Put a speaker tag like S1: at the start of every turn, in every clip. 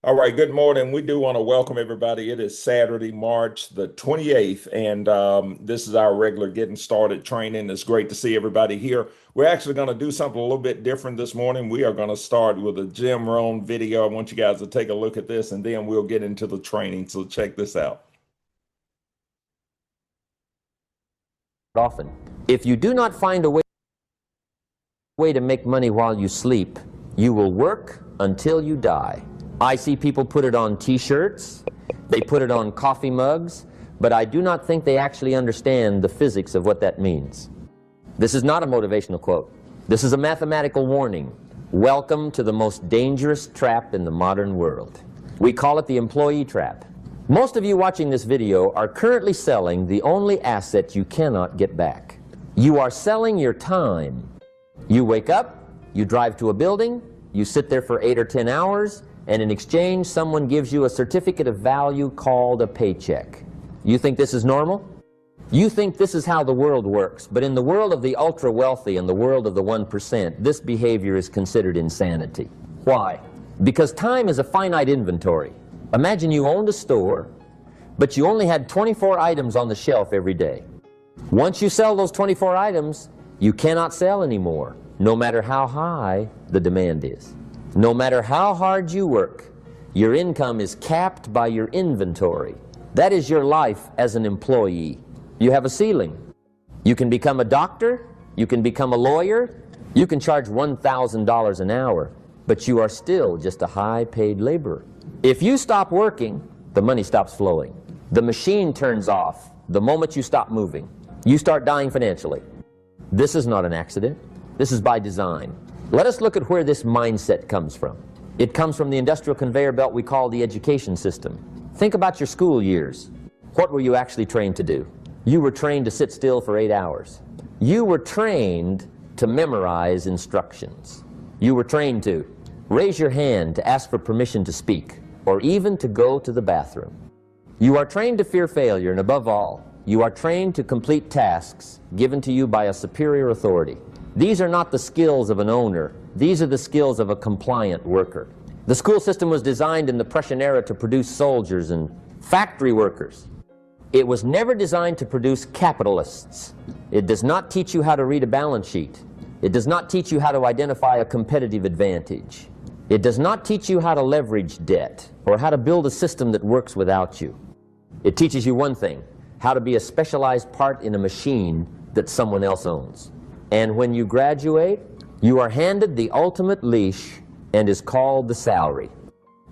S1: All right, good morning. We do want to welcome everybody. It is Saturday, March the 28th, and this is our regular getting started training. It's great to see everybody here. We're actually going to do something a little bit different this morning. We are going to start with a Jim Rohn video. I want you guys to take a look at this, and then we'll get into the training. So check this out.
S2: Often, if you do not find a way to make money while you sleep, you will work until you die. I see people put it on t-shirts, they put it on coffee mugs, but I do not think they actually understand the physics of what that means. This is not a motivational quote. This is a mathematical warning. Welcome to the most dangerous trap in the modern world. We call it the employee trap. Most of you watching this video are currently selling the only asset you cannot get back. You are selling your time. You wake up, you drive to a building, you sit there for 8 or 10 hours, and in exchange, someone gives you a certificate of value called a paycheck. You think this is normal? You think this is how the world works, but in the world of the ultra-wealthy and the world of the 1%, this behavior is considered insanity. Why? Because time is a finite inventory. Imagine you owned a store, but you only had 24 items on the shelf every day. Once you sell those 24 items, you cannot sell anymore, no matter how high the demand is. No matter how hard you work, your income is capped by your inventory. That is your life as an employee. You have a ceiling. You can become a doctor, you can become a lawyer, you can charge $1,000 an hour, but you are still just a high-paid laborer. If you stop working, the money stops flowing. The machine turns off the moment you stop moving. You start dying financially. This is not an accident. This is by design. Let us look at where this mindset comes from. It comes from the industrial conveyor belt we call the education system. Think about your school years. What were you actually trained to do? You were trained to sit still for 8 hours. You were trained to memorize instructions. You were trained to raise your hand to ask for permission to speak, or even to go to the bathroom. You are trained to fear failure, and above all, you are trained to complete tasks given to you by a superior authority. These are not the skills of an owner. These are the skills of a compliant worker. The school system was designed in the Prussian era to produce soldiers and factory workers. It was never designed to produce capitalists. It does not teach you how to read a balance sheet. It does not teach you how to identify a competitive advantage. It does not teach you how to leverage debt or how to build a system that works without you. It teaches you one thing: how to be a specialized part in a machine that someone else owns. And when you graduate, you are handed the ultimate leash and is called the salary.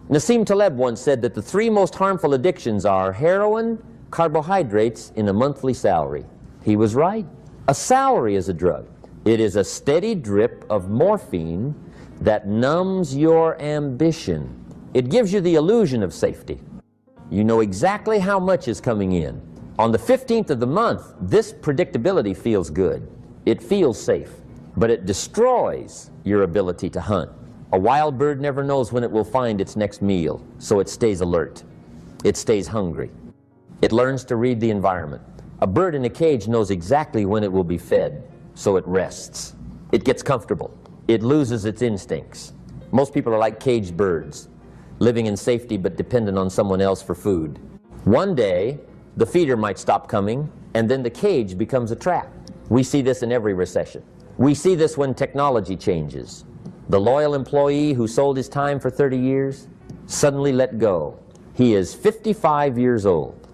S2: Nassim Taleb once said that the 3 most harmful addictions are heroin, carbohydrates, and a monthly salary. He was right. A salary is a drug. It is a steady drip of morphine that numbs your ambition. It gives you the illusion of safety. You know exactly how much is coming in. On the 15th of the month, this predictability feels good. It feels safe, but it destroys your ability to hunt. A wild bird never knows when it will find its next meal, so it stays alert. It stays hungry. It learns to read the environment. A bird in a cage knows exactly when it will be fed, so it rests. It gets comfortable. It loses its instincts. Most people are like caged birds, living in safety but dependent on someone else for food. One day, the feeder might stop coming, and then the cage becomes a trap. We see this in every recession. We see this when technology changes. The loyal employee who sold his time for 30 years, suddenly let go. He is 55 years old.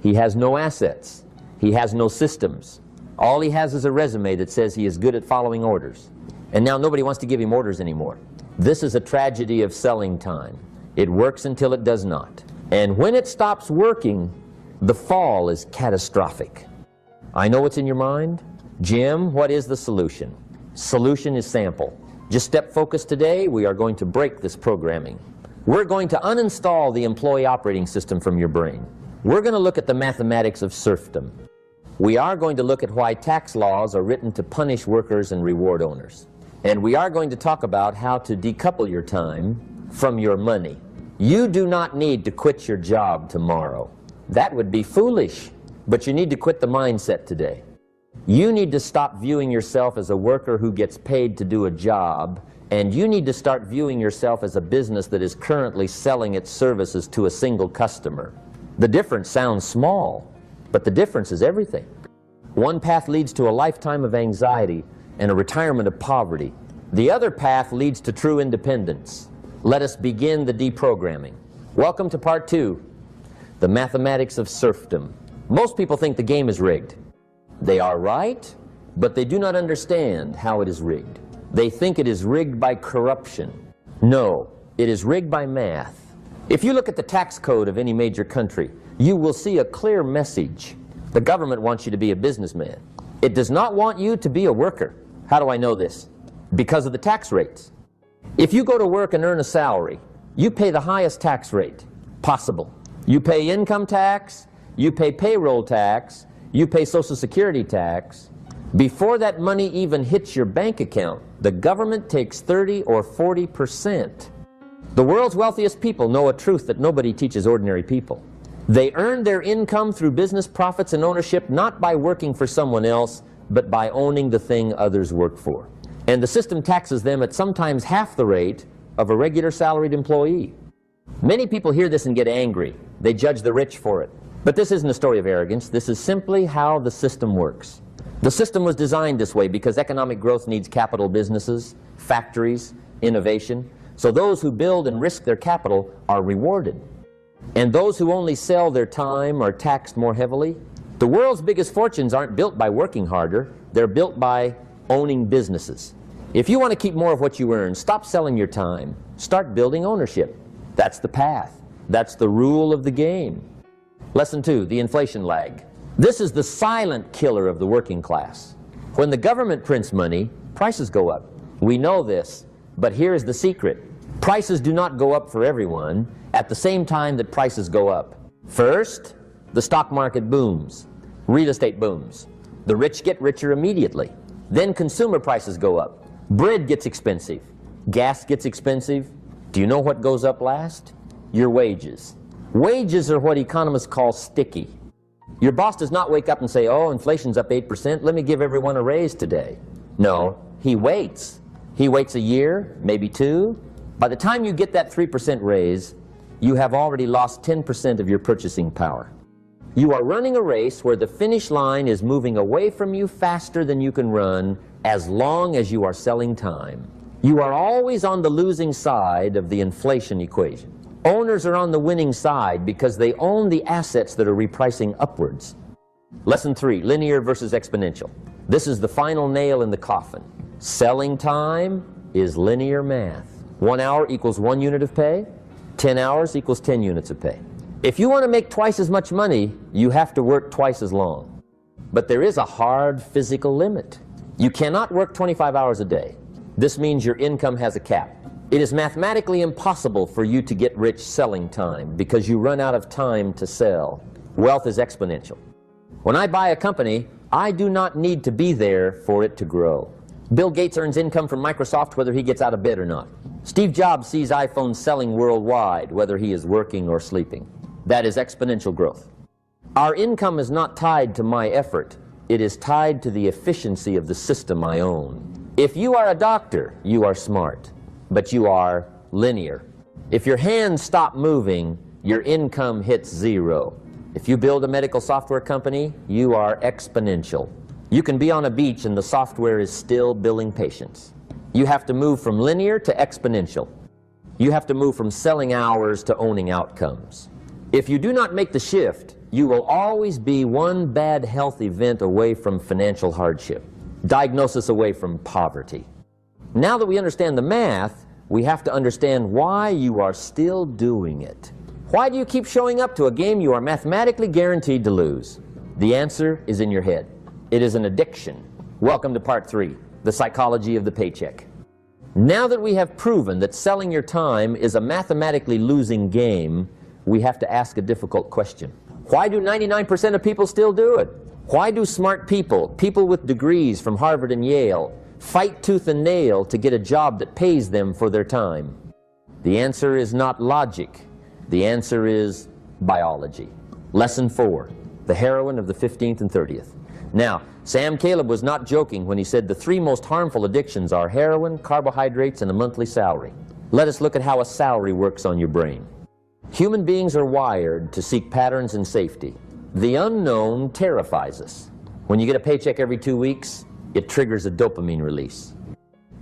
S2: He has no assets. He has no systems. All he has is a resume that says he is good at following orders. And now nobody wants to give him orders anymore. This is a tragedy of selling time. It works until it does not. And when it stops working, the fall is catastrophic. I know what's in your mind. Jim, what is the solution? Solution is sample. Just step focused today, we are going to break this programming. We're going to uninstall the employee operating system from your brain. We're going to look at the mathematics of serfdom. We are going to look at why tax laws are written to punish workers and reward owners. And we are going to talk about how to decouple your time from your money. You do not need to quit your job tomorrow. That would be foolish, but you need to quit the mindset today. You need to stop viewing yourself as a worker who gets paid to do a job and you need to start viewing yourself as a business that is currently selling its services to a single customer. The difference sounds small, but the difference is everything. One path leads to a lifetime of anxiety and a retirement of poverty. The other path leads to true independence. Let us begin the deprogramming. Welcome to part 2, the mathematics of serfdom. Most people think the game is rigged. They are right, but they do not understand how it is rigged. They think it is rigged by corruption. No, it is rigged by math. If you look at the tax code of any major country, you will see a clear message. The government wants you to be a businessman. It does not want you to be a worker. How do I know this? Because of the tax rates. If you go to work and earn a salary, you pay the highest tax rate possible. You pay income tax, you pay payroll tax, you pay Social Security tax. Before that money even hits your bank account, the government takes 30 or 40%. The world's wealthiest people know a truth that nobody teaches ordinary people. They earn their income through business profits and ownership not by working for someone else, but by owning the thing others work for. And the system taxes them at sometimes half the rate of a regular salaried employee. Many people hear this and get angry. They judge the rich for it. But this isn't a story of arrogance. This is simply how the system works. The system was designed this way because economic growth needs capital businesses, factories, innovation. So those who build and risk their capital are rewarded. And those who only sell their time are taxed more heavily. The world's biggest fortunes aren't built by working harder. They're built by owning businesses. If you want to keep more of what you earn, stop selling your time. Start building ownership. That's the path. That's the rule of the game. Lesson 2, the inflation lag. This is the silent killer of the working class. When the government prints money, prices go up. We know this, but here is the secret. Prices do not go up for everyone at the same time that prices go up. First, the stock market booms. Real estate booms. The rich get richer immediately. Then consumer prices go up. Bread gets expensive. Gas gets expensive. Do you know what goes up last? Your wages. Wages are what economists call sticky. Your boss does not wake up and say, oh, inflation's up 8%, let me give everyone a raise today. No, he waits. He waits a year, maybe 2. By the time you get that 3% raise, you have already lost 10% of your purchasing power. You are running a race where the finish line is moving away from you faster than you can run as long as you are selling time. You are always on the losing side of the inflation equation. Owners are on the winning side because they own the assets that are repricing upwards. Lesson 3, linear versus exponential. This is the final nail in the coffin. Selling time is linear math. 1 hour equals 1 unit of pay. 10 hours equals 10 units of pay. If you want to make twice as much money, you have to work twice as long. But there is a hard physical limit. You cannot work 25 hours a day. This means your income has a cap. It is mathematically impossible for you to get rich selling time because you run out of time to sell. Wealth is exponential. When I buy a company, I do not need to be there for it to grow. Bill Gates earns income from Microsoft whether he gets out of bed or not. Steve Jobs sees iPhones selling worldwide whether he is working or sleeping. That is exponential growth. Our income is not tied to my effort. It is tied to the efficiency of the system I own. If you are a doctor, you are smart, but you are linear. If your hands stop moving, your income hits 0. If you build a medical software company, you are exponential. You can be on a beach and the software is still billing patients. You have to move from linear to exponential. You have to move from selling hours to owning outcomes. If you do not make the shift, you will always be one bad health event away from financial hardship, diagnosis away from poverty. Now that we understand the math, we have to understand why you are still doing it. Why do you keep showing up to a game you are mathematically guaranteed to lose? The answer is in your head. It is an addiction. Welcome to part 3, the psychology of the paycheck. Now that we have proven that selling your time is a mathematically losing game, we have to ask a difficult question. Why do 99% of people still do it? Why do smart people, people with degrees from Harvard and Yale, fight tooth and nail to get a job that pays them for their time? The answer is not logic. The answer is biology. Lesson 4, the heroine of the 15th and 30th. Now, Sam Caleb was not joking when he said the three most harmful addictions are heroin, carbohydrates, and a monthly salary. Let us look at how a salary works on your brain. Human beings are wired to seek patterns and safety. The unknown terrifies us. When you get a paycheck every 2 weeks, it triggers a dopamine release.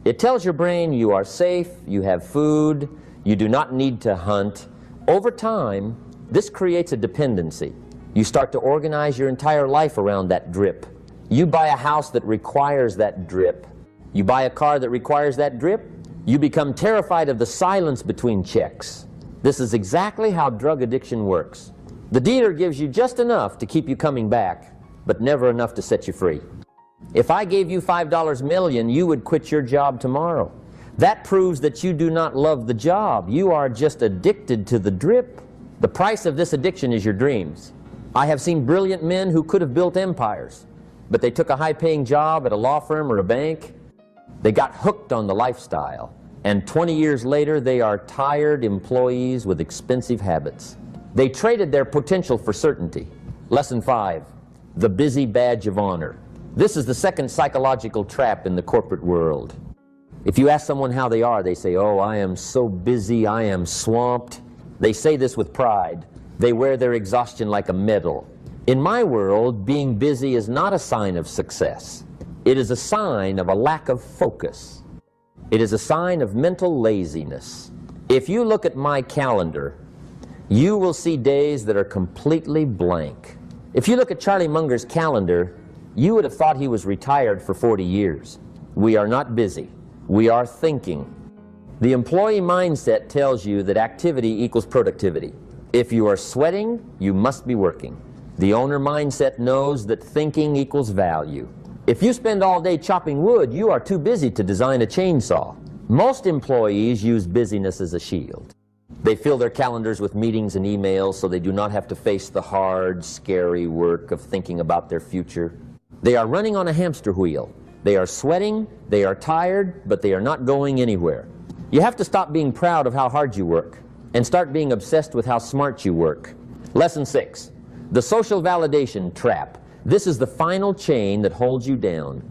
S2: It tells your brain you are safe, you have food, you do not need to hunt. Over time, this creates a dependency. You start to organize your entire life around that drip. You buy a house that requires that drip. You buy a car that requires that drip. You become terrified of the silence between checks. This is exactly how drug addiction works. The dealer gives you just enough to keep you coming back, but never enough to set you free. If I gave you $5 million, you would quit your job tomorrow. That proves that you do not love the job. You are just addicted to the drip. The price of this addiction is your dreams. I have seen brilliant men who could have built empires, but they took a high-paying job at a law firm or a bank. They got hooked on the lifestyle, and 20 years later, they are tired employees with expensive habits. They traded their potential for certainty. Lesson 5, the busy badge of honor. This is the second psychological trap in the corporate world. If you ask someone how they are, they say, "Oh, I am so busy, I am swamped." They say this with pride. They wear their exhaustion like a medal. In my world, being busy is not a sign of success. It is a sign of a lack of focus. It is a sign of mental laziness. If you look at my calendar, you will see days that are completely blank. If you look at Charlie Munger's calendar, you would have thought he was retired for 40 years. We are not busy. We are thinking. The employee mindset tells you that activity equals productivity. If you are sweating, you must be working. The owner mindset knows that thinking equals value. If you spend all day chopping wood, you are too busy to design a chainsaw. Most employees use busyness as a shield. They fill their calendars with meetings and emails so they do not have to face the hard, scary work of thinking about their future. They are running on a hamster wheel. They are sweating, they are tired, but they are not going anywhere. You have to stop being proud of how hard you work and start being obsessed with how smart you work. Lesson 6, the social validation trap. This is the final chain that holds you down.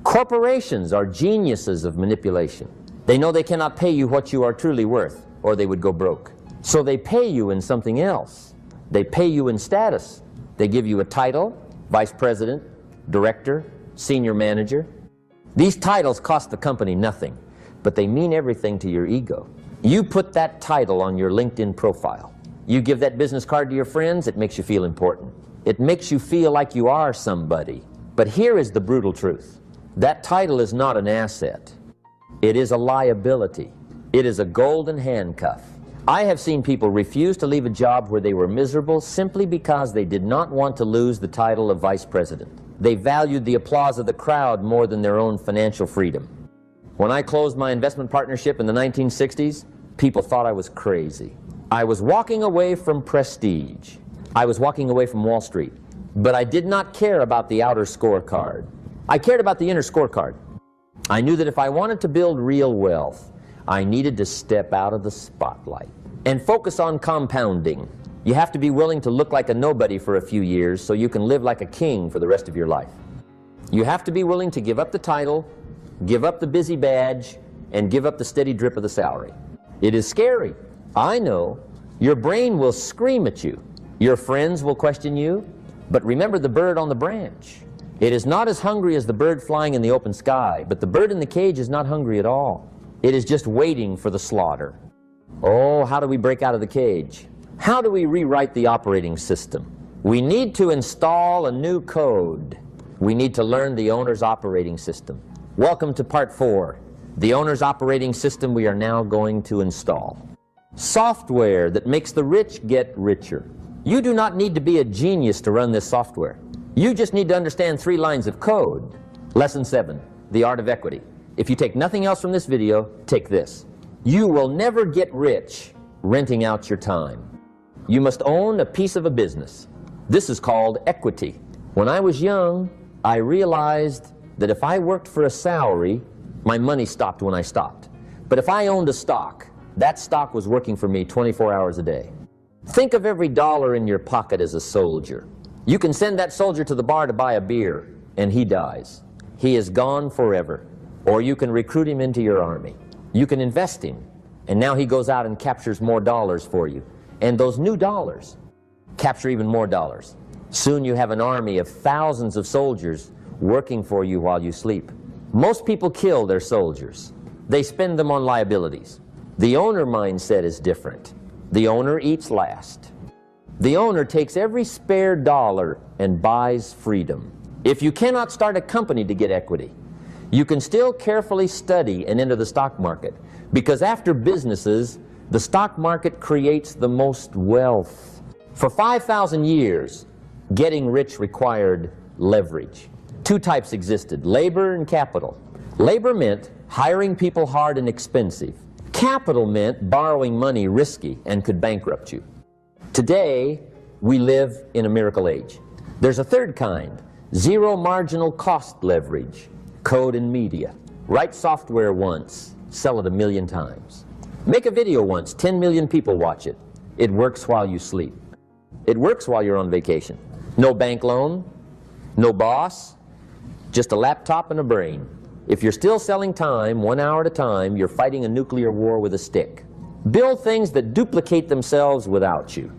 S2: Corporations are geniuses of manipulation. They know they cannot pay you what you are truly worth, or they would go broke. So they pay you in something else. They pay you in status. They give you a title, vice president, director, senior manager. These titles cost the company nothing, but they mean everything to your ego. You put that title on your LinkedIn profile. You give that business card to your friends, it makes you feel important. It makes you feel like you are somebody. But here is the brutal truth. That title is not an asset. It is a liability. It is a golden handcuff. I have seen people refuse to leave a job where they were miserable simply because they did not want to lose the title of vice president. They valued the applause of the crowd more than their own financial freedom. When I closed my investment partnership in the 1960s, people thought I was crazy. I was walking away from prestige. I was walking away from Wall Street. But I did not care about the outer scorecard. I cared about the inner scorecard. I knew that if I wanted to build real wealth, I needed to step out of the spotlight and focus on compounding. You have to be willing to look like a nobody for a few years so you can live like a king for the rest of your life. You have to be willing to give up the title, give up the busy badge, and give up the steady drip of the salary. It is scary. I know. Your brain will scream at you. Your friends will question you. But remember the bird on the branch. It is not as hungry as the bird flying in the open sky, but the bird in the cage is not hungry at all. It is just waiting for the slaughter. Oh, how do we break out of the cage? How do we rewrite the operating system? We need to install a new code. We need to learn the owner's operating system. Welcome to part 4, the owner's operating system we are now going to install. Software that makes the rich get richer. You do not need to be a genius to run this software. You just need to understand 3 lines of code. Lesson 7, the art of equity. If you take nothing else from this video, take this. You will never get rich renting out your time. You must own a piece of a business. This is called equity. When I was young, I realized that if I worked for a salary, my money stopped when I stopped. But if I owned a stock, that stock was working for me 24 hours a day. Think of every dollar in your pocket as a soldier. You can send that soldier to the bar to buy a beer, and he dies. He is gone forever. Or you can recruit him into your army. You can invest him, and now he goes out and captures more dollars for you. And those new dollars capture even more dollars. Soon you have an army of thousands of soldiers working for you while you sleep. Most people kill their soldiers. They spend them on liabilities. The owner mindset is different. The owner eats last. The owner takes every spare dollar and buys freedom. If you cannot start a company to get equity, you can still carefully study and enter the stock market, because after businesses, the stock market creates the most wealth. For 5,000 years, getting rich required leverage. Two types existed, labor and capital. Labor meant hiring people hard and expensive. Capital meant borrowing money risky and could bankrupt you. Today, we live in a miracle age. There's a third kind, zero marginal cost leverage, code and media. Write software once, sell it 1,000,000 times. Make a video once, 10 million people watch it. It works while you sleep. It works while you're on vacation. No bank loan, no boss, just a laptop and a brain. If you're still selling time, 1 hour at a time, you're fighting a nuclear war with a stick. Build things that duplicate themselves without you.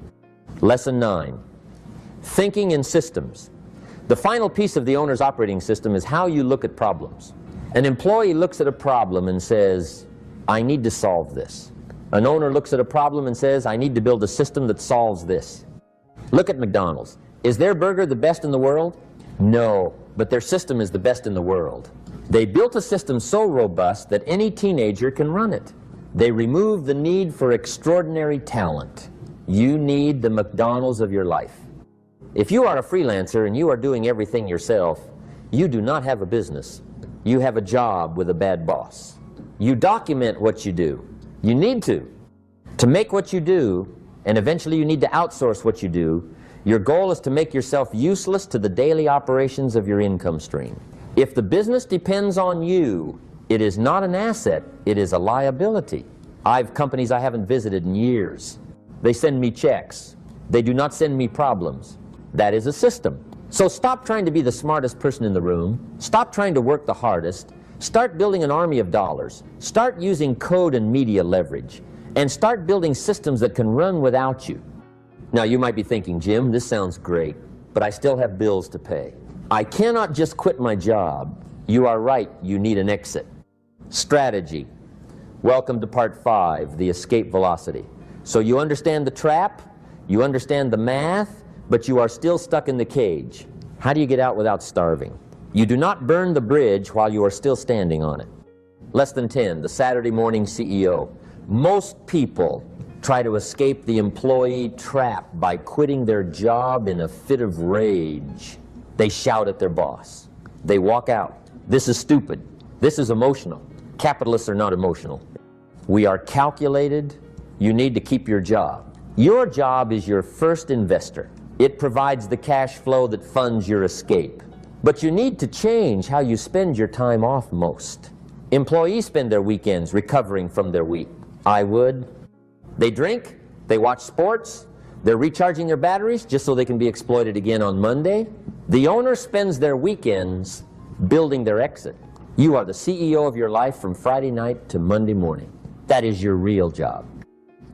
S2: Lesson 9, thinking in systems. The final piece of the owner's operating system is how you look at problems. An employee looks at a problem and says, I need to solve this. An owner looks at a problem and says, I need to build a system that solves this. Look at McDonald's. Is their burger the best in the world? No, but their system is the best in the world. They built a system so robust that any teenager can run it. They removed the need for extraordinary talent. You need the McDonald's of your life. If you are a freelancer and you are doing everything yourself, you do not have a business. You have a job with a bad boss. You document what you do. You need to. To make what you do, and eventually you need to outsource what you do, your goal is to make yourself useless to the daily operations of your income stream. If the business depends on you, it is not an asset, it is a liability. I have companies I haven't visited in years. They send me checks. They do not send me problems. That is a system. So stop trying to be the smartest person in the room. Stop trying to work the hardest. Start building an army of dollars. Start using code and media leverage. And start building systems that can run without you. Now you might be thinking, Jim, this sounds great, but I still have bills to pay. I cannot just quit my job. You are right, you need an exit. Strategy. Welcome to part 5, the escape velocity. So you understand the trap, you understand the math, but you are still stuck in the cage. How do you get out without starving? You do not burn the bridge while you are still standing on it. Less than 10, the Saturday morning CEO. Most people try to escape the employee trap by quitting their job in a fit of rage. They shout at their boss. They walk out. This is stupid. This is emotional. Capitalists are not emotional. We are calculated. You need to keep your job. Your job is your first investor. It provides the cash flow that funds your escape. But you need to change how you spend your time off most. Employees spend their weekends recovering from their week. I would. They drink, they watch sports, they're recharging their batteries just so they can be exploited again on Monday. The owner spends their weekends building their exit. You are the CEO of your life from Friday night to Monday morning. That is your real job.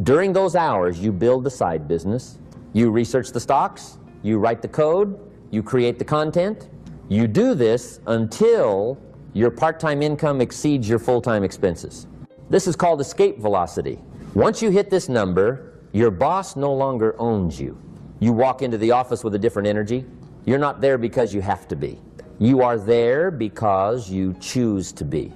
S2: During those hours, you build the side business, you research the stocks, you write the code, you create the content. You do this until your part-time income exceeds your full-time expenses. This is called escape velocity. Once you hit this number, your boss no longer owns you. You walk into the office with a different energy. You're not there because you have to be. You are there because you choose to be.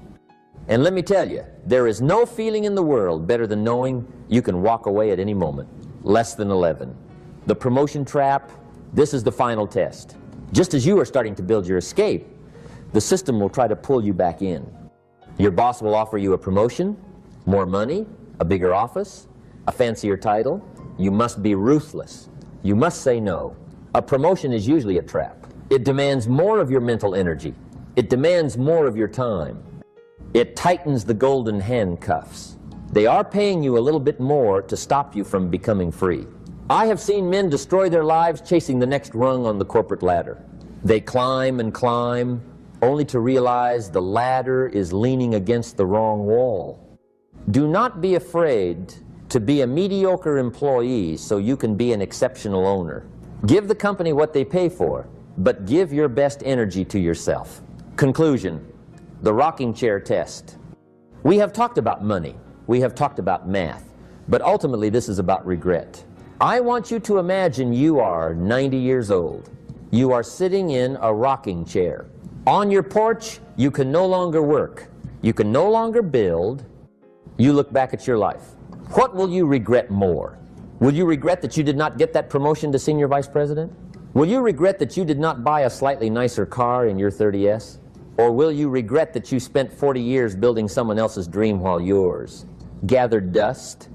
S2: And let me tell you, there is no feeling in the world better than knowing you can walk away at any moment. Less than 11. The promotion trap, this is the final test. Just as you are starting to build your escape, the system will try to pull you back in. Your boss will offer you a promotion, more money, a bigger office, a fancier title. You must be ruthless. You must say no. A promotion is usually a trap. It demands more of your mental energy. It demands more of your time. It tightens the golden handcuffs. They are paying you a little bit more to stop you from becoming free. I have seen men destroy their lives chasing the next rung on the corporate ladder. They climb and climb, only to realize the ladder is leaning against the wrong wall. Do not be afraid to be a mediocre employee so you can be an exceptional owner. Give the company what they pay for, but give your best energy to yourself. Conclusion: the rocking chair test. We have talked about money, we have talked about math, but ultimately this is about regret. I want you to imagine you are 90 years old. You are sitting in a rocking chair. On your porch, you can no longer work. You can no longer build. You look back at your life. What will you regret more? Will you regret that you did not get that promotion to senior vice president? Will you regret that you did not buy a slightly nicer car in your 30S? Or will you regret that you spent 40 years building someone else's dream while yours gathered dust?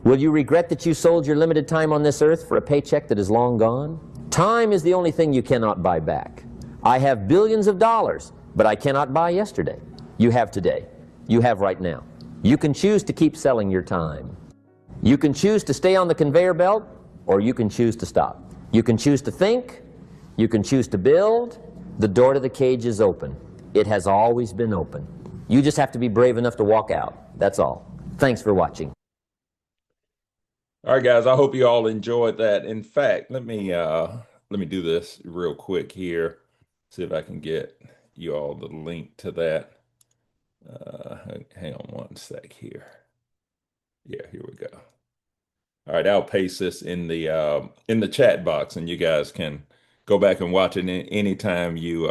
S2: Will you regret that you sold your limited time on this earth for a paycheck that is long gone? Time is the only thing you cannot buy back. I have billions of dollars, but I cannot buy yesterday. You have today. You have right now. You can choose to keep selling your time. You can choose to stay on the conveyor belt, or you can choose to stop. You can choose to think. You can choose to build. The door to the cage is open. It has always been open. You just have to be brave enough to walk out. That's all. Thanks for watching.
S1: All right, guys, I hope you all enjoyed that. In fact, let me do this real quick here. See if I can get you all the link to that. Hang on one sec here. Yeah, here we go. All right, I'll paste this in the chat box, and you guys can go back and watch it anytime you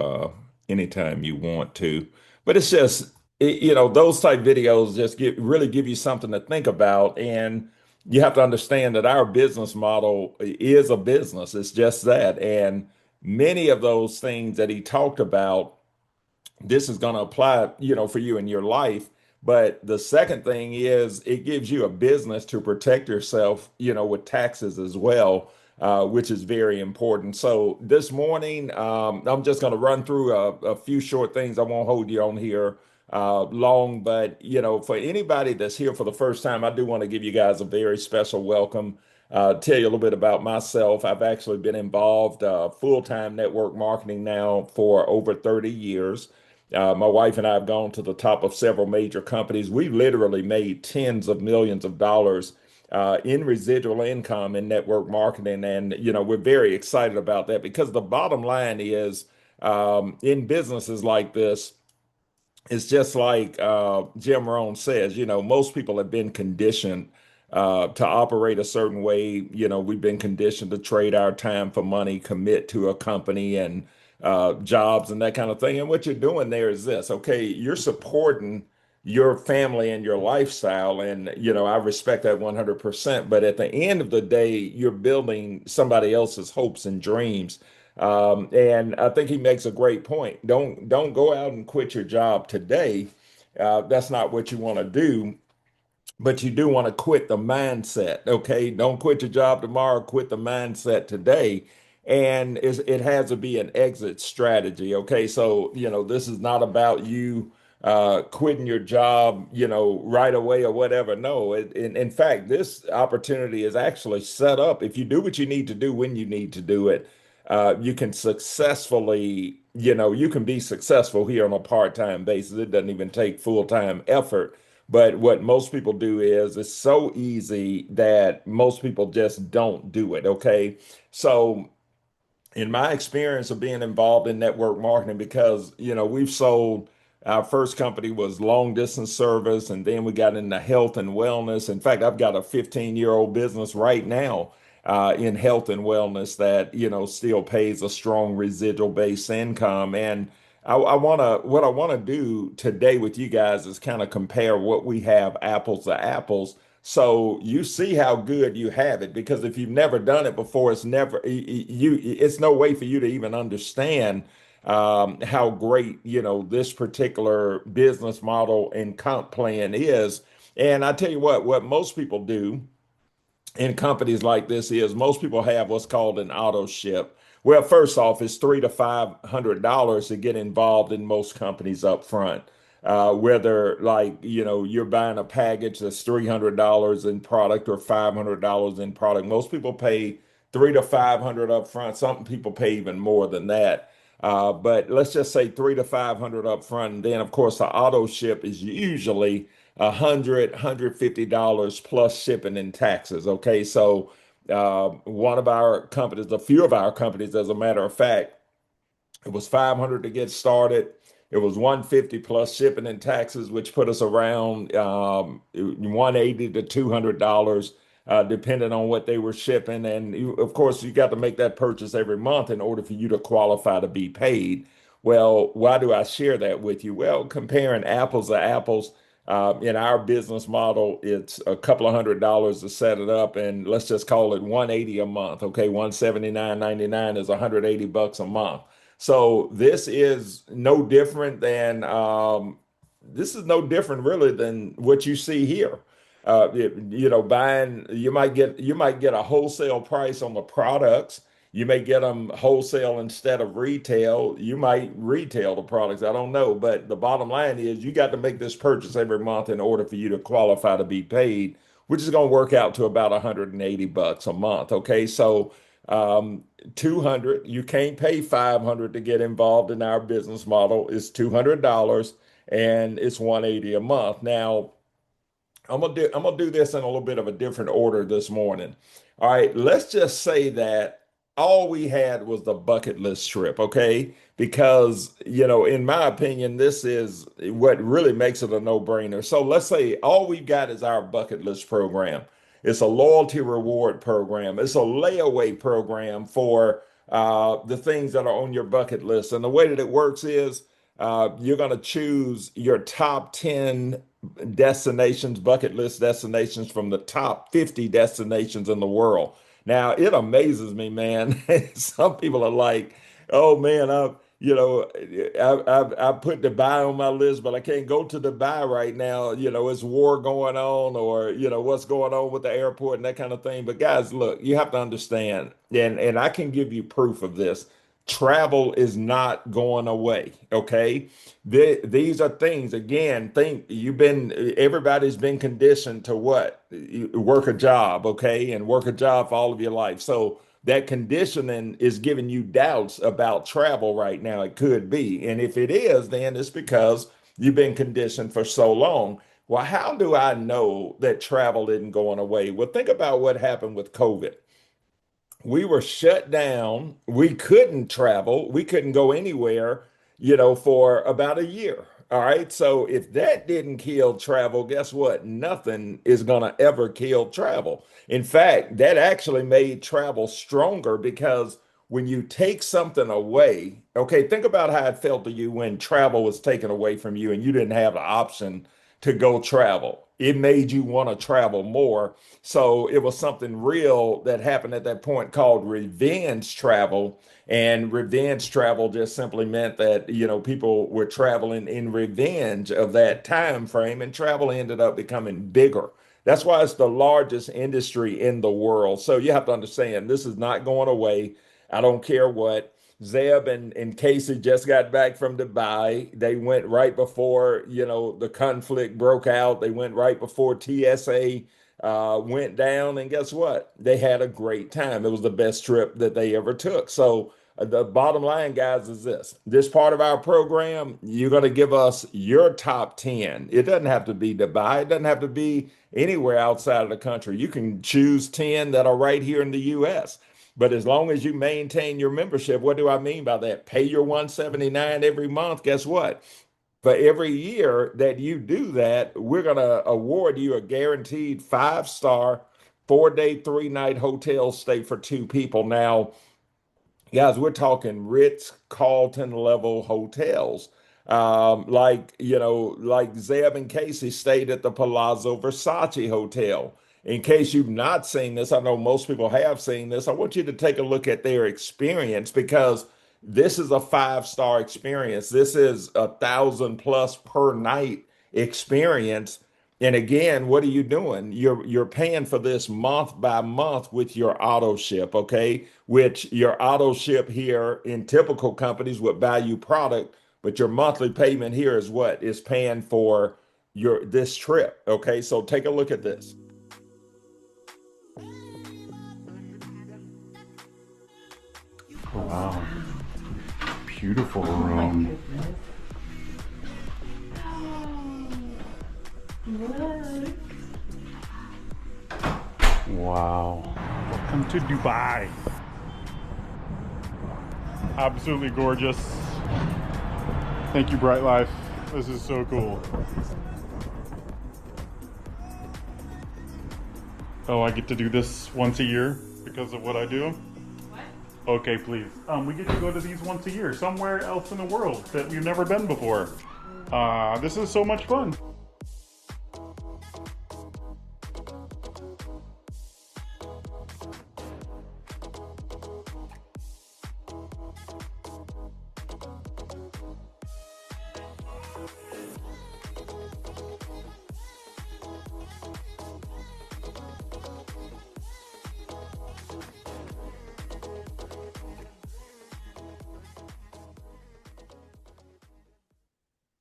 S1: want to. But it's just those type videos just really give you something to think about, and you have to understand that our business model is a business. It's just that, and many of those things that he talked about, this is going to apply, for you in your life. But the second thing is it gives you a business to protect yourself, with taxes as well, which is very important. So this morning, I'm just going to run through a few short things. I won't hold you on here long, but for anybody that's here for the first time, I do want to give you guys a very special welcome. Tell you a little bit about myself. I've actually been involved full-time network marketing now for over 30 years. My wife and I have gone to the top of several major companies. We literally made tens of millions of dollars in residual income in network marketing. And, we're very excited about that because the bottom line is in businesses like this, it's just like Jim Rohn says, most people have been conditioned to operate a certain way. We've been conditioned to trade our time for money, commit to a company and jobs and that kind of thing. And what you're doing there is this, okay, you're supporting your family and your lifestyle. And, I respect that 100%. But at the end of the day, you're building somebody else's hopes and dreams. And I think he makes a great point. Don't go out and quit your job today. That's not what you want to do, but you do want to quit the mindset. Okay, don't quit your job tomorrow. Quit the mindset today, and it has to be an exit strategy. Okay, so this is not about you quitting your job, right away or whatever. No, in fact, this opportunity is actually set up. If you do what you need to do when you need to do it, you can successfully, you can be successful here on a part-time basis. It doesn't even take full-time effort. But what most people do is it's so easy that most people just don't do it. Okay. So in my experience of being involved in network marketing, because we've sold, our first company was long distance service, and then we got into health and wellness. In fact, I've got a 15-year-old business right now in health and wellness that still pays a strong residual based income. And what I want to do today with you guys is kind of compare what we have apples to apples, so you see how good you have it. Because if you've never done it before, it's no way for you to even understand how great this particular business model and comp plan is. And I tell you what most people do in companies like this is most people have what's called an auto ship. Well, first off, it's $300 to $500 to get involved in most companies up front. Whether like you're buying a package that's $300 in product or $500 in product, most people pay 300 to 500 up front. Some people pay even more than that. But let's just say 3 to 500 up front. And then of course the auto ship is usually $150 plus shipping and taxes. Okay. So one of our companies, a few of our companies, as a matter of fact, it was 500 to get started. It was 150 plus shipping and taxes, which put us around 180 to $200, depending on what they were shipping. And of course, you got to make that purchase every month in order for you to qualify to be paid. Well, why do I share that with you? Well, comparing apples to apples, in our business model, it's a couple of $100 to set it up, and let's just call it 180 a month. Okay, 179.99 is 180 bucks a month. So this is no different really than what you see here. Buying you might get a wholesale price on the products. You may get them wholesale instead of retail. You might retail the products. I don't know, but the bottom line is you got to make this purchase every month in order for you to qualify to be paid, which is going to work out to about 180 bucks a month. Okay, so um, 200, you can't pay 500 to get involved in our business model. It's $200 and it's 180 a month. Now, I'm gonna do this in a little bit of a different order this morning. All right, let's just say that all we had was the bucket list trip, okay? Because, in my opinion, this is what really makes it a no-brainer. So let's say all we've got is our bucket list program. It's a loyalty reward program. It's a layaway program for the things that are on your bucket list. And the way that it works is you're going to choose your top 10 destinations, bucket list destinations from the top 50 destinations in the world. Now, it amazes me, man. Some people are like, oh man, I put Dubai on my list, but I can't go to Dubai right now. It's war going on, or what's going on with the airport and that kind of thing. But guys, look, you have to understand, and I can give you proof of this. Travel is not going away. Okay, these are things. Again, think everybody's been conditioned to what? Work a job, okay, and work a job for all of your life. So that conditioning is giving you doubts about travel right now. It could be. And if it is, then it's because you've been conditioned for so long. Well, how do I know that travel isn't going away? Well, think about what happened with COVID. We were shut down. We couldn't travel. We couldn't go anywhere, for about a year. All right. So if that didn't kill travel, guess what? Nothing is going to ever kill travel. In fact, that actually made travel stronger because when you take something away, okay, think about how it felt to you when travel was taken away from you and you didn't have the option to go travel. It made you want to travel more. So it was something real that happened at that point called revenge travel. And revenge travel just simply meant that, people were traveling in revenge of that time frame, and travel ended up becoming bigger. That's why it's the largest industry in the world. So you have to understand this is not going away. I don't care what. Zeb and Casey just got back from Dubai. They went right before, the conflict broke out. They went right before TSA went down. And guess what? They had a great time. It was the best trip that they ever took. So the bottom line, guys, is this part of our program, you're going to give us your top 10. It doesn't have to be Dubai. It doesn't have to be anywhere outside of the country. You can choose 10 that are right here in the U.S. But as long as you maintain your membership, what do I mean by that? Pay your 179 every month. Guess what? For every year that you do that, we're going to award you a guaranteed 5-star, 4-day, 3-night hotel stay for 2 people. Now, guys, we're talking Ritz-Carlton level hotels. Like Zeb and Casey stayed at the Palazzo Versace Hotel. In case you've not seen this, I know most people have seen this. I want you to take a look at their experience because this is a 5-star experience. This is 1,000 plus per night experience. And again, what are you doing? You're paying for this month by month with your auto ship, okay? Which your auto ship here in typical companies would buy you product, but your monthly payment here is what is paying for your this trip, okay? So take a look at this.
S3: Wow. beautiful
S4: Oh my
S3: room.
S4: goodness. Look.
S3: Wow. Welcome to Dubai. Absolutely gorgeous. Thank you, Bryte Lyfe. This is so cool. Oh, I get to do this once a year because of what I do? What? Okay, please. We get to go to these once a year, somewhere else in the world that we've never been before. This is so much fun.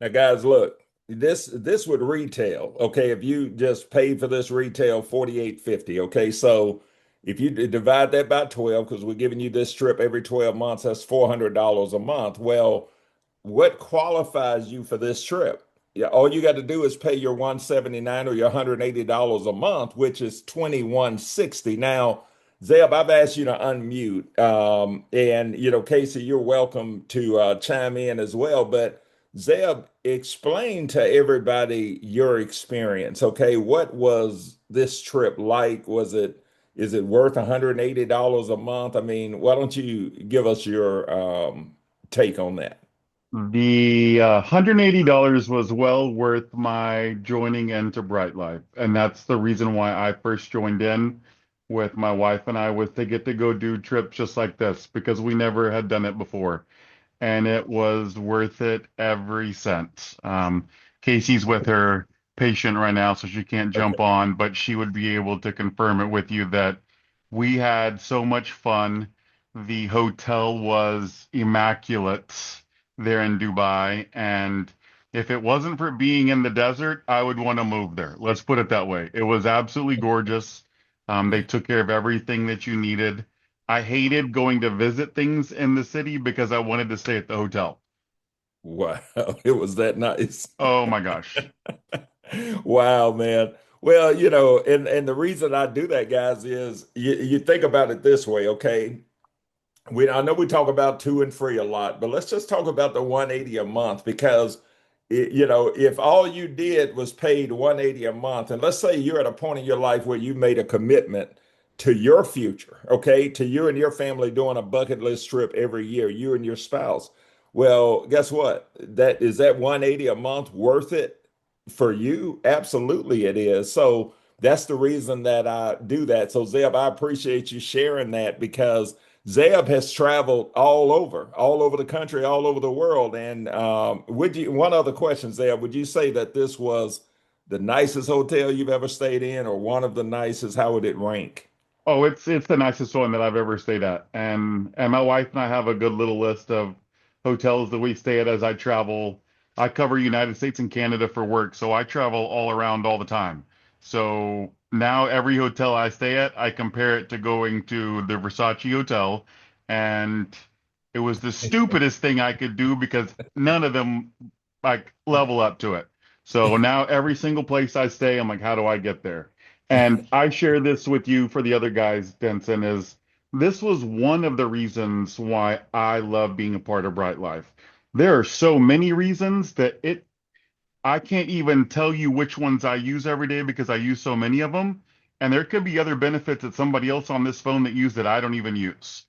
S1: Now, guys, look, this would retail, okay, if you just paid for this retail 48.50, okay? So if you divide that by 12, because we're giving you this trip every 12 months, that's $400 a month. Well, what qualifies you for this trip? Yeah, all you got to do is pay your 179 or your $180 a month, which is 2160. Now, Zeb, I've asked you to unmute. And Casey, you're welcome to chime in as well. But Zeb, explain to everybody your experience. Okay, what was this trip like? Is it worth $180 a month? I mean, why don't you give us your take on that?
S3: The $180 was well worth my joining into Bryte Lyfe. And that's the reason why I first joined in with my wife and I was to get to go do trips just like this because we never had done it before. And it was worth it every cent. Casey's with her patient right now, so she can't jump
S1: Okay.
S3: on, but she would be able to confirm it with you that we had so much fun. The hotel was immaculate there in Dubai, and if it wasn't for being in the desert, I would want to move there. Let's put it that way. It was absolutely gorgeous. They took care of everything that you needed. I hated going to visit things in the city because I wanted to stay at the hotel.
S1: Wow, it was that nice.
S3: Oh my gosh.
S1: Wow, man. Well, and the reason I do that, guys, is you think about it this way, okay? I know we talk about two and free a lot, but let's just talk about the 180 a month because if all you did was paid 180 a month, and let's say you're at a point in your life where you made a commitment to your future, okay, to you and your family doing a bucket list trip every year, you and your spouse. Well, guess what? That 180 a month worth it for you? Absolutely it is. So that's the reason that I do that. So Zeb, I appreciate you sharing that because Zeb has traveled all over the country, all over the world. And one other question, Zeb, would you say that this was the nicest hotel you've ever stayed in, or one of the nicest? How would it rank?
S3: Oh, it's the nicest one that I've ever stayed at. And my wife and I have a good little list of hotels that we stay at as I travel. I cover United States and Canada for work, so I travel all around all the time. So now every hotel I stay at, I compare it to going to the Versace Hotel, and it was the stupidest thing I could do because none of them like level up to it. So now every single place I stay, I'm like, how do I get there? And I share this with you for the other guys, Denson, is this was one of the reasons why I love being a part of Bryte Lyfe. There are so many reasons that I can't even tell you which ones I use every day because I use so many of them. And there could be other benefits that somebody else on this phone that use that I don't even use.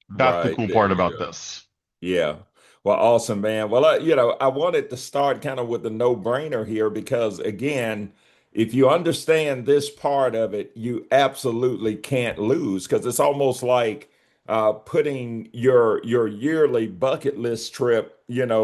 S3: That's the
S1: Right,
S3: cool
S1: there
S3: part
S1: you
S3: about
S1: go.
S3: this.
S1: Yeah. Well, awesome, man. Well, I wanted to start kind of with the no-brainer here because again, if you understand this part of it, you absolutely can't lose because it's almost like putting your yearly bucket list trip, in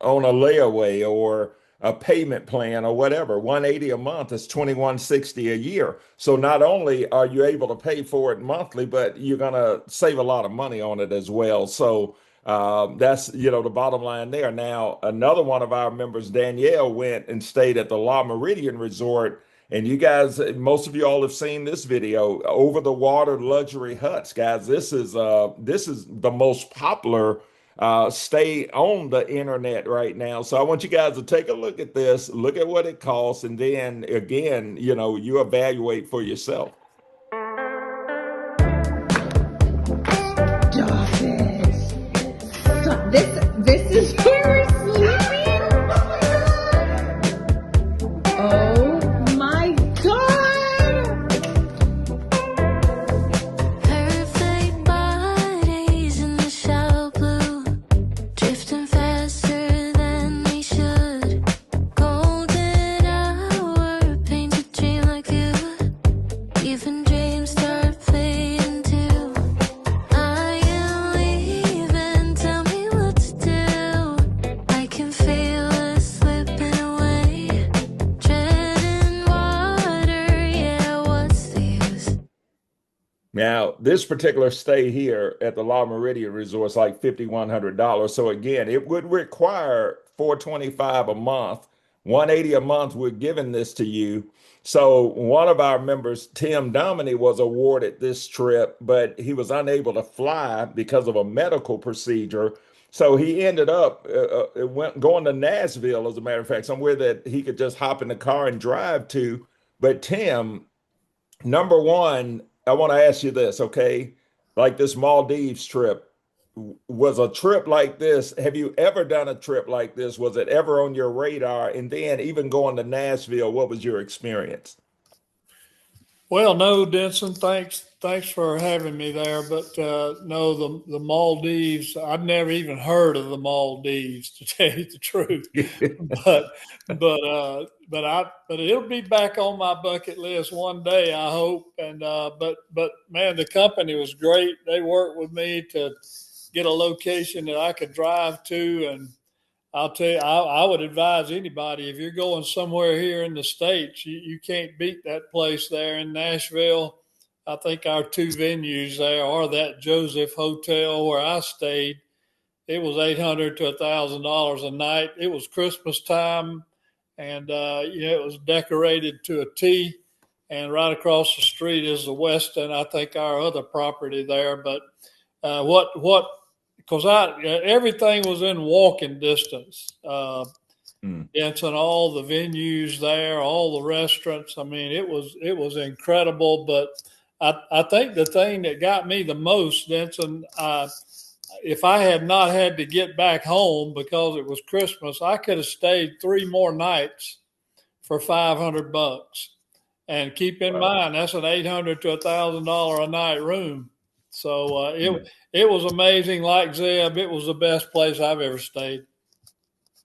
S1: on a layaway or a payment plan or whatever. 180 a month is 2160 a year. So not only are you able to pay for it monthly, but you're gonna save a lot of money on it as well. So that's the bottom line there. Now, another one of our members, Danielle, went and stayed at the La Meridian Resort. And you guys, most of you all have seen this video, over the water luxury huts, guys. This is the most popular stay on the internet right now. So I want you guys to take a look at this, look at what it costs, and then again, you evaluate for yourself.
S4: Stop it. Stop. This is where we're sleeping? Oh my God.
S5: Perfect bodies in the shallow blue, drifting faster than we should. Golden hour, paint a dream like you. Even dreams start fading too. I am leaving, tell me what to do. I can feel us slipping away. Treading water, yeah, what's the use?
S1: Now, this particular stay here at the La Meridian Resort is like $5,100. So again, it would require 425 a month, 180 a month. We're giving this to you. So one of our members, Tim Dominy, was awarded this trip, but he was unable to fly because of a medical procedure. So he ended up going to Nashville, as a matter of fact, somewhere that he could just hop in the car and drive to. But Tim, number one, I want to ask you this, okay? Like this Maldives trip, was a trip like this, have you ever done a trip like this? Was it ever on your radar? And then even going to Nashville, what was your experience?
S6: Well, no, Denson, thanks for having me there. But no, the Maldives, I've never even heard of the Maldives, to tell you the truth. But but it'll be back on my bucket list one day, I hope. And but man, the company was great. They worked with me to get a location that I could drive to, and I'll tell you, I would advise anybody, if you're going somewhere here in the States, you can't beat that place there in Nashville. I think our two venues there are that Joseph Hotel where I stayed. It was $800 to $1,000 a night. It was Christmas time, and it was decorated to a T. And right across the street is the Westin. I think our other property there. But what because I everything was in walking distance.
S1: Mm.
S6: It's in all the venues there, all the restaurants. I mean, it was incredible. But I think the thing that got me the most, Denson, if I had not had to get back home because it was Christmas, I could have stayed 3 more nights for $500. And keep in
S1: Wow.
S6: mind that's an $800 to $1,000 a night room. So
S1: Mm.
S6: it was amazing. Like Zeb, it was the best place I've ever stayed.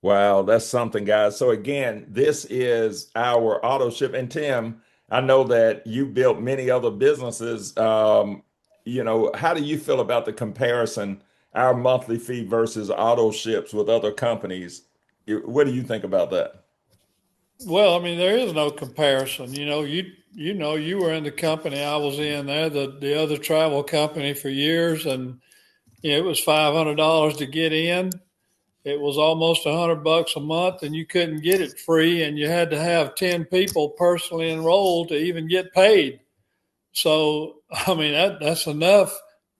S1: Wow, that's something, guys. So again, this is our auto ship. And Tim, I know that you built many other businesses. How do you feel about the comparison, our monthly fee versus auto ships with other companies? What do you think about that?
S6: Well, I mean, there is no comparison. You were in the company I was in there, the other travel company for years, and it was $500 to get in. It was almost $100 a month, and you couldn't get it free, and you had to have 10 people personally enrolled to even get paid. So, I mean, that's enough.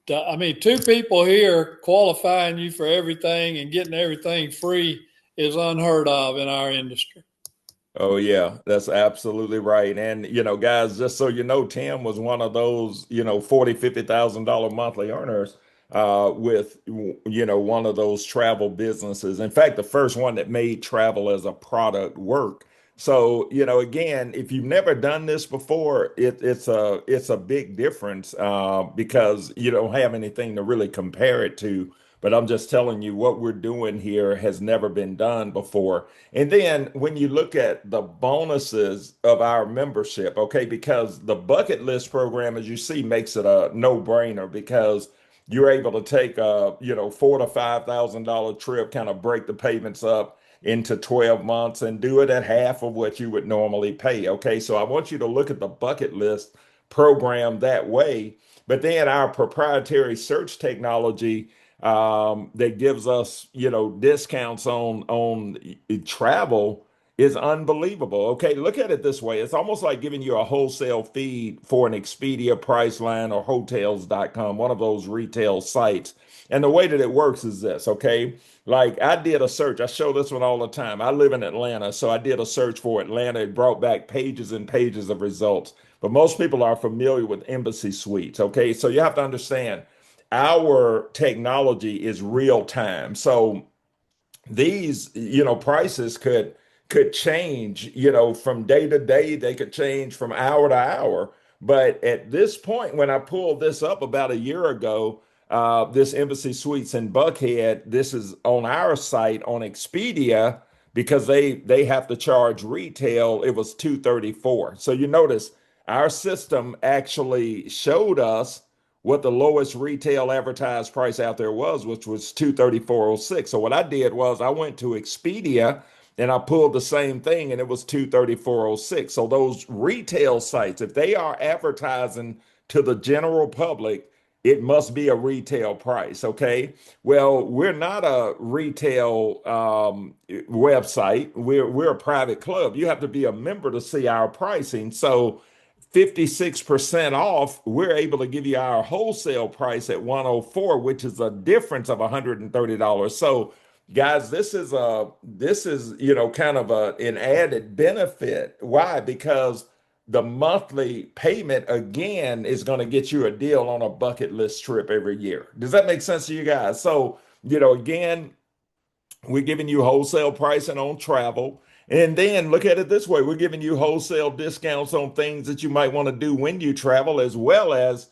S6: I mean, two people here qualifying you for everything and getting everything free is unheard of in our industry.
S1: Oh yeah, that's absolutely right. And guys, just so you know, Tim was one of those, 40, $50,000 monthly earners with one of those travel businesses. In fact, the first one that made travel as a product work. So, again, if you've never done this before, it's a big difference because you don't have anything to really compare it to. But I'm just telling you what we're doing here has never been done before. And then when you look at the bonuses of our membership, okay, because the bucket list program, as you see, makes it a no-brainer because you're able to take a, $4,000 to $5,000 trip, kind of break the payments up into 12 months and do it at half of what you would normally pay. Okay, so I want you to look at the bucket list program that way. But then our proprietary search technology that gives us, discounts on travel. is unbelievable. Okay, look at it this way. It's almost like giving you a wholesale feed for an Expedia, Priceline, or Hotels.com, one of those retail sites. And the way that it works is this, okay? Like I did a search. I show this one all the time. I live in Atlanta, so I did a search for Atlanta. It brought back pages and pages of results. But most people are familiar with Embassy Suites, okay? So you have to understand our technology is real time. So these prices could change from day to day. They could change from hour to hour. But at this point, when I pulled this up about a year ago, this Embassy Suites in Buckhead, this is on our site on Expedia, because they have to charge retail. It was 234. So you notice our system actually showed us what the lowest retail advertised price out there was, which was 234.06. So what I did was I went to Expedia and I pulled the same thing, and it was 234.06. So those retail sites, if they are advertising to the general public, it must be a retail price. Okay. Well, we're not a retail website. We're a private club. You have to be a member to see our pricing. So 56% off, we're able to give you our wholesale price at 104, which is a difference of $130. So guys, this is kind of an added benefit. Why? Because the monthly payment again is going to get you a deal on a bucket list trip every year. Does that make sense to you guys? So, again, we're giving you wholesale pricing on travel. And then look at it this way, we're giving you wholesale discounts on things that you might want to do when you travel, as well as,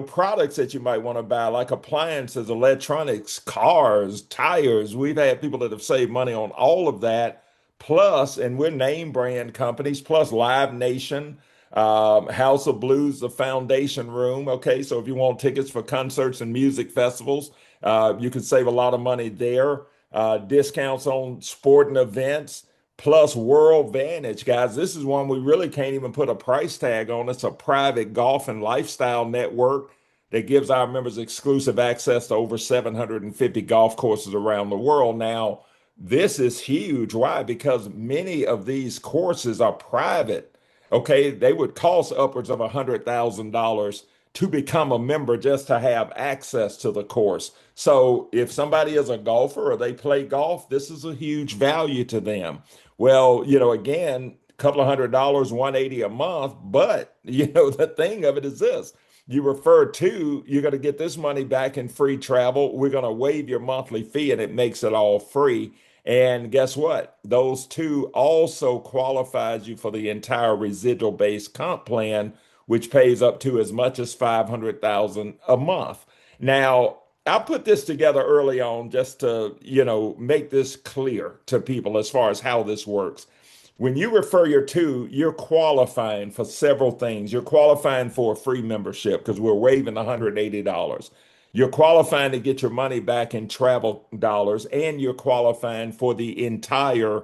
S1: products that you might want to buy, like appliances, electronics, cars, tires. We've had people that have saved money on all of that. Plus, and we're name brand companies, plus Live Nation, House of Blues, the Foundation Room. Okay, so if you want tickets for concerts and music festivals, you can save a lot of money there. Discounts on sporting events, plus World Vantage. Guys, this is one we really can't even put a price tag on. It's a private golf and lifestyle network that gives our members exclusive access to over 750 golf courses around the world. Now, this is huge. Why? Because many of these courses are private. Okay, they would cost upwards of $100,000 to become a member just to have access to the course. So if somebody is a golfer or they play golf, this is a huge value to them. Well, again, a couple of $100, 180 a month, but the thing of it is this. You refer to, you're going to get this money back in free travel. We're going to waive your monthly fee and it makes it all free. And guess what? Those two also qualifies you for the entire residual based comp plan, which pays up to as much as 500,000 a month. Now, I put this together early on just to, make this clear to people as far as how this works. When you refer your two, you're qualifying for several things. You're qualifying for a free membership because we're waiving $180. You're qualifying to get your money back in travel dollars, and you're qualifying for the entire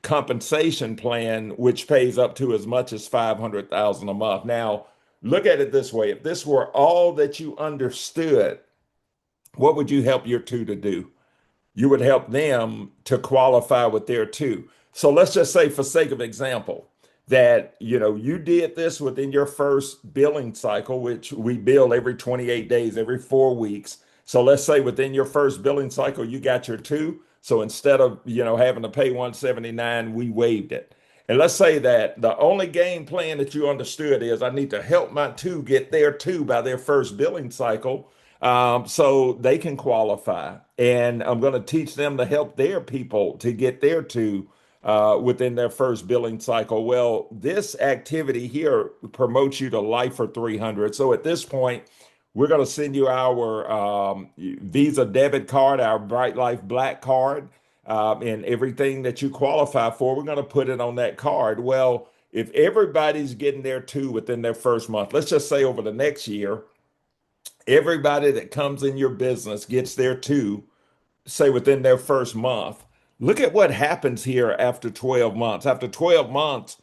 S1: compensation plan, which pays up to as much as 500,000 a month. Now, look at it this way. If this were all that you understood, what would you help your two to do? You would help them to qualify with their two. So let's just say, for sake of example, that you did this within your first billing cycle, which we bill every 28 days, every 4 weeks. So let's say within your first billing cycle, you got your two. So instead of having to pay 179, we waived it. And let's say that the only game plan that you understood is I need to help my two get their two by their first billing cycle, so they can qualify. And I'm going to teach them to help their people to get their two within their first billing cycle. Well, this activity here promotes you to Lifer 300. So at this point, we're going to send you our Visa debit card, our Bryte Lyfe Black card, and everything that you qualify for. We're going to put it on that card. Well, if everybody's getting their two within their first month, let's just say over the next year, everybody that comes in your business gets their two, say within their first month. Look at what happens here after 12 months. After 12 months,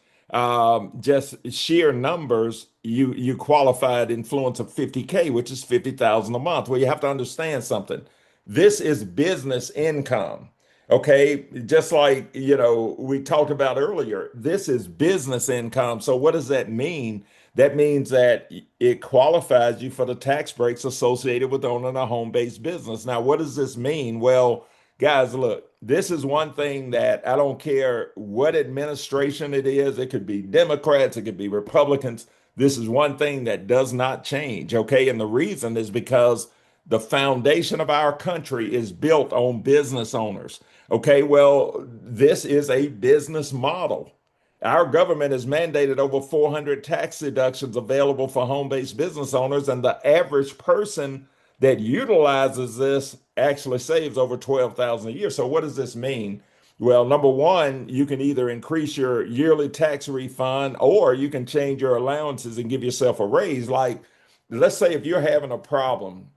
S1: just sheer numbers, you qualified influence of 50K, which is 50,000 a month. Well, you have to understand something. This is business income. Okay, just like, we talked about earlier, this is business income. So what does that mean? That means that it qualifies you for the tax breaks associated with owning a home-based business. Now, what does this mean? Well, guys, look, this is one thing that I don't care what administration it is. It could be Democrats, it could be Republicans. This is one thing that does not change. Okay, and the reason is because the foundation of our country is built on business owners. Okay, well, this is a business model. Our government has mandated over 400 tax deductions available for home-based business owners, and the average person that utilizes this actually saves over 12,000 a year. So what does this mean? Well, number one, you can either increase your yearly tax refund or you can change your allowances and give yourself a raise. Like, let's say if you're having a problem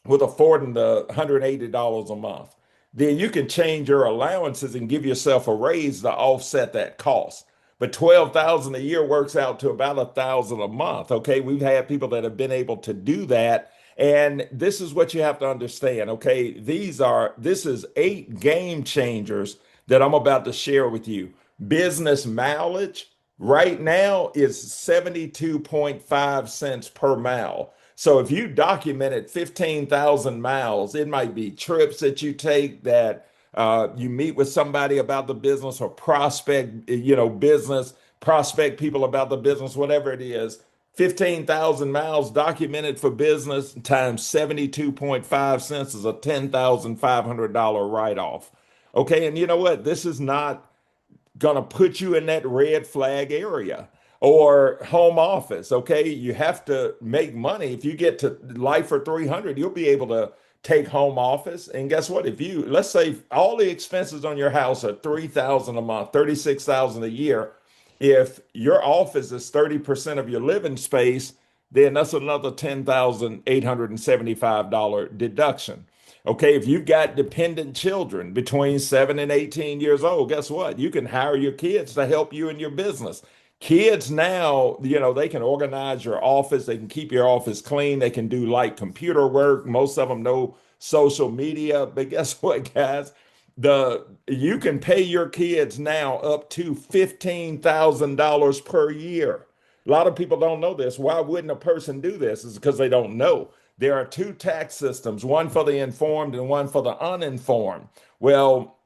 S1: with affording the $180 a month, then you can change your allowances and give yourself a raise to offset that cost. But 12,000 a year works out to about 1,000 a month. Okay, we've had people that have been able to do that. And this is what you have to understand. Okay, this is 8 game changers that I'm about to share with you. Business mileage right now is 72.5 cents per mile. So if you documented 15,000 miles, it might be trips that you take, that you meet with somebody about the business, or prospect, business, prospect people about the business, whatever it is. 15,000 miles documented for business times 72.5 cents is a $10,500 write off. Okay. And you know what? This is not going to put you in that red flag area or home office. Okay. You have to make money. If you get to life for 300, you'll be able to take home office. And guess what? If you, let's say all the expenses on your house are 3,000 a month, 36,000 a year. If your office is 30% of your living space, then that's another $10,875 deduction. Okay, if you've got dependent children between 7 and 18 years old, guess what? You can hire your kids to help you in your business. Kids now, they can organize your office, they can keep your office clean, they can do light computer work. Most of them know social media. But guess what, guys? You can pay your kids now up to $15,000 per year. A lot of people don't know this. Why wouldn't a person do this? It's because they don't know. There are 2 tax systems, one for the informed and one for the uninformed. Well,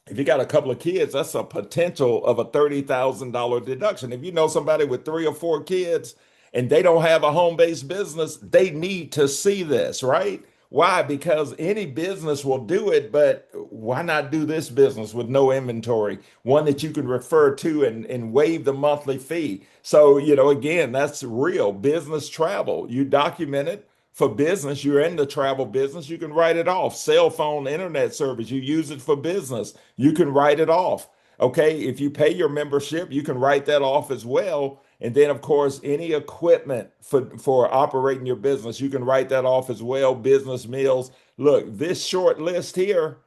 S1: if you got a couple of kids, that's a potential of a $30,000 deduction. If you know somebody with 3 or 4 kids and they don't have a home-based business, they need to see this, right? Why? Because any business will do it, but why not do this business with no inventory, one that you can refer to and waive the monthly fee? So, again, that's real business travel. You document it for business. You're in the travel business. You can write it off. Cell phone, internet service, you use it for business. You can write it off. Okay. If you pay your membership, you can write that off as well. And then, of course, any equipment for operating your business, you can write that off as well. Business meals. Look, this short list here,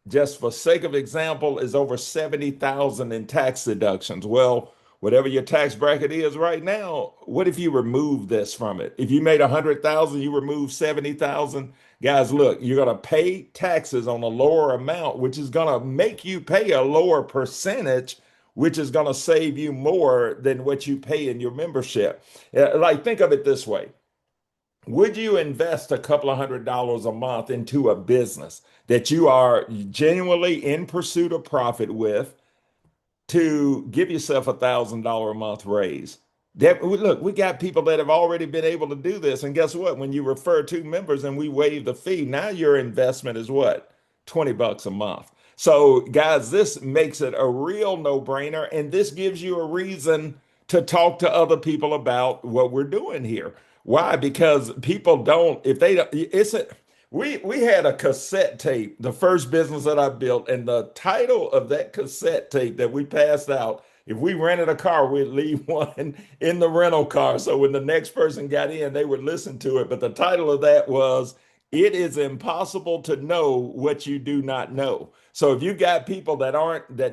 S1: just for sake of example, is over 70,000 in tax deductions. Well, whatever your tax bracket is right now, what if you remove this from it? If you made 100,000, you remove 70,000. Guys, look, you're going to pay taxes on a lower amount, which is going to make you pay a lower percentage, which is going to save you more than what you pay in your membership. Like, think of it this way. Would you invest a couple of $100s a month into a business that you are genuinely in pursuit of profit with, to give yourself $1,000 a month raise? Look, we got people that have already been able to do this. And guess what? When you refer 2 members and we waive the fee, now your investment is what? $20 a month. So, guys, this makes it a real no-brainer. And this gives you a reason to talk to other people about what we're doing here. Why? Because people don't, if they don't, it's a, we had a cassette tape, the first business that I built, and the title of that cassette tape that we passed out, if we rented a car, we'd leave one in the rental car. So when the next person got in, they would listen to it. But the title of that was, "It is impossible to know what you do not know." So if you got people that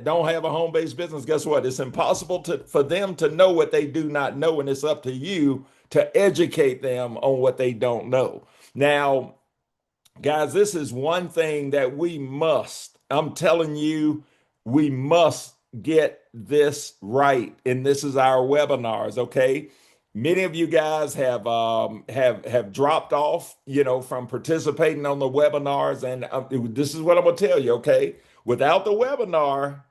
S1: don't have a home-based business, guess what? It's impossible for them to know what they do not know, and it's up to you to educate them on what they don't know. Now, guys, this is one thing that we must I'm telling you, we must get this right. And this is our webinars, okay? Many of you guys have dropped off, from participating on the webinars, and this is what I'm gonna tell you, okay? Without the webinar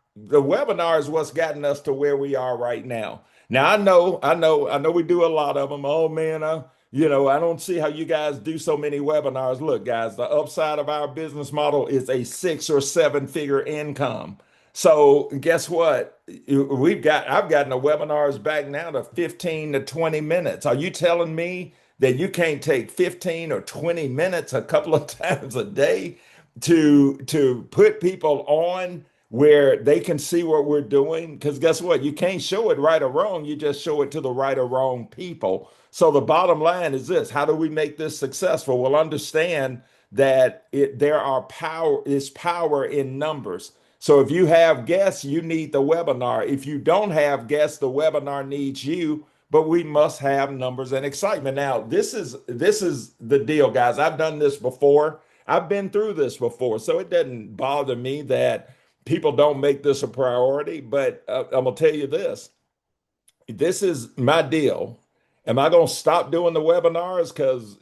S1: is what's gotten us to where we are right now. Now I know we do a lot of them. Oh man, I don't see how you guys do so many webinars. Look, guys, the upside of our business model is a 6 or 7 figure income. So guess what? I've gotten the webinars back now to 15 to 20 minutes. Are you telling me that you can't take 15 or 20 minutes a couple of times a day to put people on where they can see what we're doing? Because guess what? You can't show it right or wrong. You just show it to the right or wrong people. So the bottom line is this: how do we make this successful? Well, understand that is power in numbers. So if you have guests, you need the webinar. If you don't have guests, the webinar needs you. But we must have numbers and excitement. Now, this is the deal, guys. I've done this before. I've been through this before, so it doesn't bother me that people don't make this a priority. But I'm gonna tell you this: this is my deal. Am I going to stop doing the webinars because,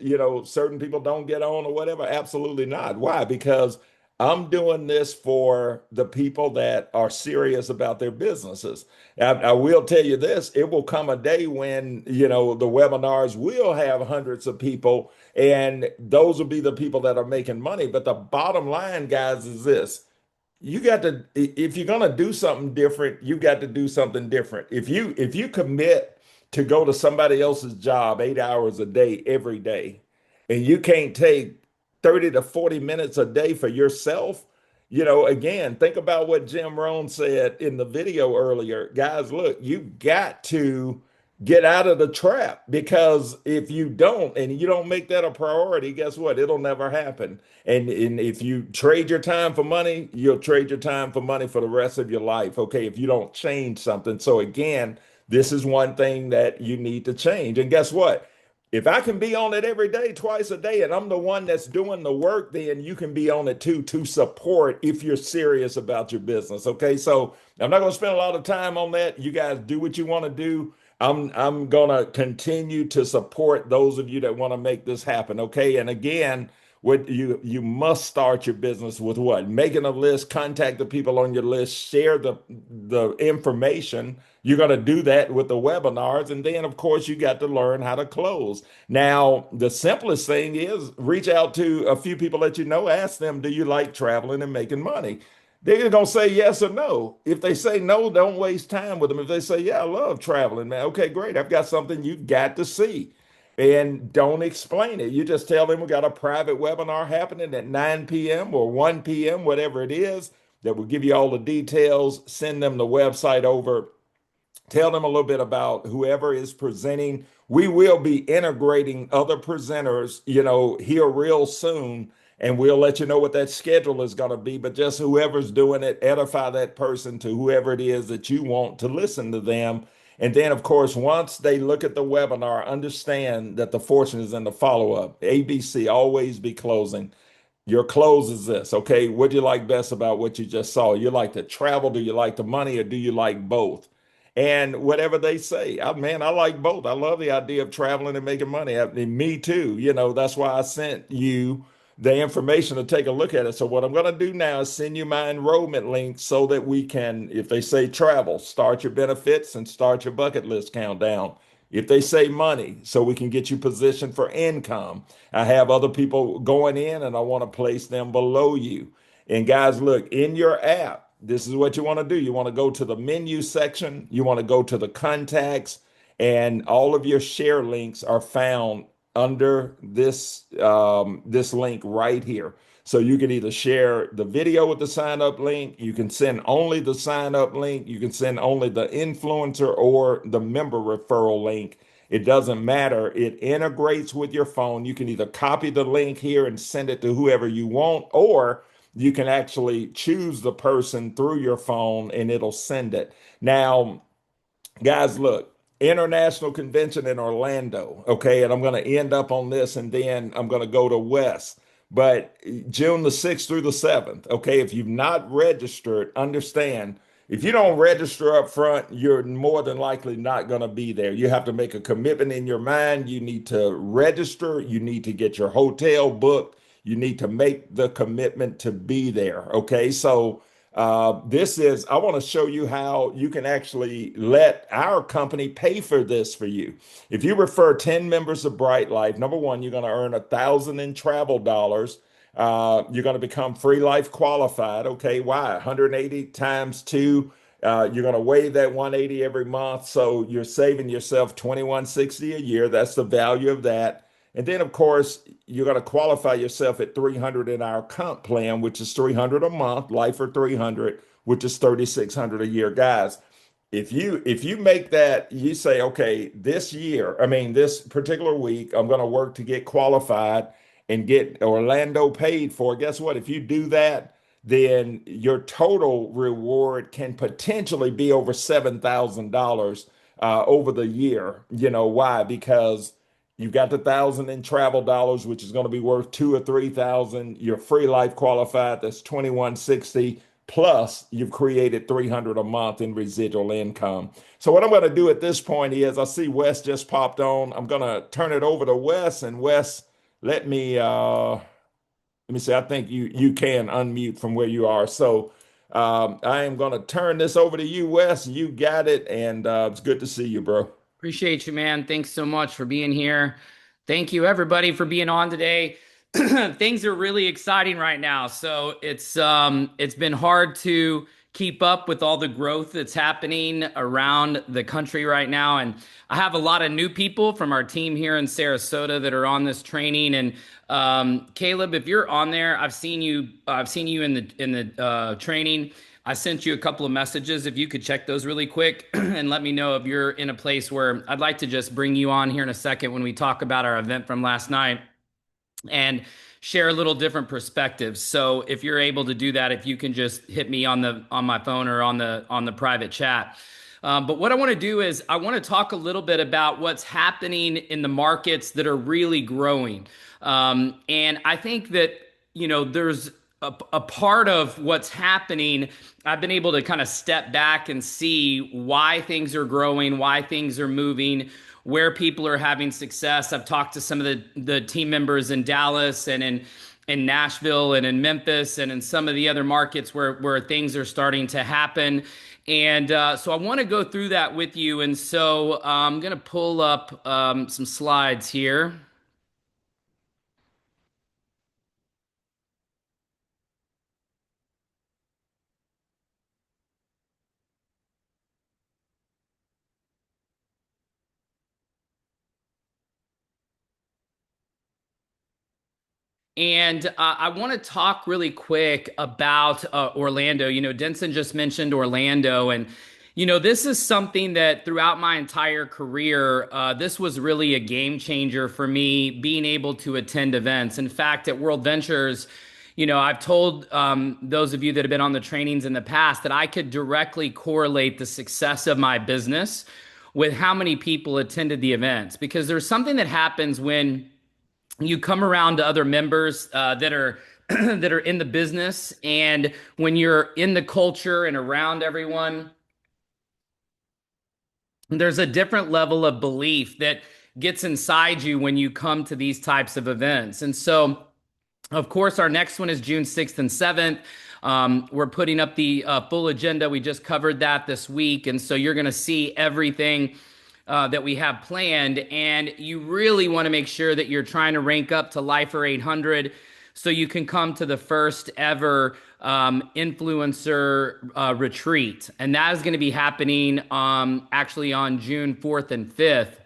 S1: certain people don't get on or whatever? Absolutely not. Why? Because I'm doing this for the people that are serious about their businesses. I will tell you this: it will come a day when, the webinars will have hundreds of people, and those will be the people that are making money. But the bottom line, guys, is this: you got to, if you're going to do something different, you got to do something different. If you commit to go to somebody else's job 8 hours a day every day, and you can't take 30 to 40 minutes a day for yourself, again, think about what Jim Rohn said in the video earlier. Guys, look, you got to get out of the trap, because if you don't, and you don't make that a priority, guess what? It'll never happen. And if you trade your time for money, you'll trade your time for money for the rest of your life, okay, if you don't change something. So again, this is one thing that you need to change. And guess what? If I can be on it every day, twice a day, and I'm the one that's doing the work, then you can be on it too, to support, if you're serious about your business. Okay. So I'm not going to spend a lot of time on that. You guys do what you want to do. I'm gonna continue to support those of you that want to make this happen. Okay. And again, what you must start your business with what? Making a list, contact the people on your list, share the information. You're gonna do that with the webinars, and then of course you got to learn how to close. Now, the simplest thing is reach out to a few people that you know, ask them, do you like traveling and making money? They're gonna say yes or no. If they say no, don't waste time with them. If they say, yeah, I love traveling, man. Okay, great. I've got something you got to see. And don't explain it. You just tell them we got a private webinar happening at 9 p.m. or 1 p.m., whatever it is, that will give you all the details. Send them the website over. Tell them a little bit about whoever is presenting. We will be integrating other presenters, here real soon, and we'll let you know what that schedule is going to be. But just whoever's doing it, edify that person to whoever it is that you want to listen to them. And then, of course, once they look at the webinar, understand that the fortune is in the follow up. ABC, always be closing. Your close is this, okay? What do you like best about what you just saw? You like to travel? Do you like the money, or do you like both? And whatever they say, man, I like both. I love the idea of traveling and making money. I mean, me too. That's why I sent you the information to take a look at it. So what I'm going to do now is send you my enrollment link so that we can, if they say travel, start your benefits and start your bucket list countdown. If they say money, so we can get you positioned for income. I have other people going in, and I want to place them below you. And guys, look, in your app, this is what you want to do. You want to go to the menu section. You want to go to the contacts, and all of your share links are found under this link right here. So you can either share the video with the sign up link, you can send only the sign up link, you can send only the influencer or the member referral link. It doesn't matter. It integrates with your phone. You can either copy the link here and send it to whoever you want, or you can actually choose the person through your phone and it'll send it. Now, guys, look, international convention in Orlando. Okay. And I'm going to end up on this, and then I'm going to go to Wes. but June the 6th through the 7th. Okay, if you've not registered, understand if you don't register up front, you're more than likely not going to be there. You have to make a commitment in your mind. You need to register, you need to get your hotel booked, you need to make the commitment to be there. Okay, so I want to show you how you can actually let our company pay for this for you. If you refer 10 members of Bryte Lyfe, number one, you're going to earn 1,000 in travel dollars. You're going to become free life qualified. Okay, why? 180 times two. You're going to waive that 180 every month. So you're saving yourself 2160 a year. That's the value of that. And then, of course, you're going to qualify yourself at 300 in our comp plan, which is 300 a month, life for 300, which is 3,600 a year, guys. If you make that, you say, okay, this year, I mean, this particular week, I'm going to work to get qualified and get Orlando paid for. Guess what? If you do that, then your total reward can potentially be over $7,000 over the year. You know why? Because you got the 1,000 in travel dollars, which is going to be worth 2 or 3,000. You're free life qualified. That's 2160. Plus, you've created 300 a month in residual income. So what I'm going to do at this point is, I see Wes just popped on. I'm going to turn it over to Wes, and Wes, let me see. I think you can unmute from where you are. So I am going to turn this over to you, Wes. You got it, and it's good to see you, bro.
S7: Appreciate you, man. Thanks so much for being here. Thank you, everybody, for being on today. Things are really exciting right now. So it's been hard to keep up with all the growth that's happening around the country right now. And I have a lot of new people from our team here in Sarasota that are on this training. And Caleb, if you're on there, I've seen you in the training. I sent you a couple of messages. If you could check those really quick and let me know if you're in a place where I'd like to just bring you on here in a second when we talk about our event from last night and share a little different perspectives. So if you're able to do that, if you can just hit me on my phone or on the private chat. But what I want to do is I want to talk a little bit about what's happening in the markets that are really growing. And I think that, there's a part of what's happening. I've been able to kind of step back and see why things are growing, why things are moving, where people are having success. I've talked to some of the team members in Dallas and in Nashville and in Memphis and in some of the other markets where things are starting to happen. And so I want to go through that with you. And so I'm going to pull up some slides here. And I want to talk really quick about Orlando. Denson just mentioned Orlando. And, this is something that throughout my entire career, this was really a game changer for me, being able to attend events. In fact, at World Ventures, I've told those of you that have been on the trainings in the past that I could directly correlate the success of my business with how many people attended the events. Because there's something that happens when you come around to other members that are that are in the business, and when you're in the culture and around everyone, there's a different level of belief that gets inside you when you come to these types of events. And so, of course, our next one is June 6th and 7th. We're putting up the full agenda. We just covered that this week. And so you're going to see everything that we have planned. And you really want to make sure that you're trying to rank up to Lifer 800 so you can come to the first ever influencer retreat. And that is going to be happening actually on June 4th and 5th.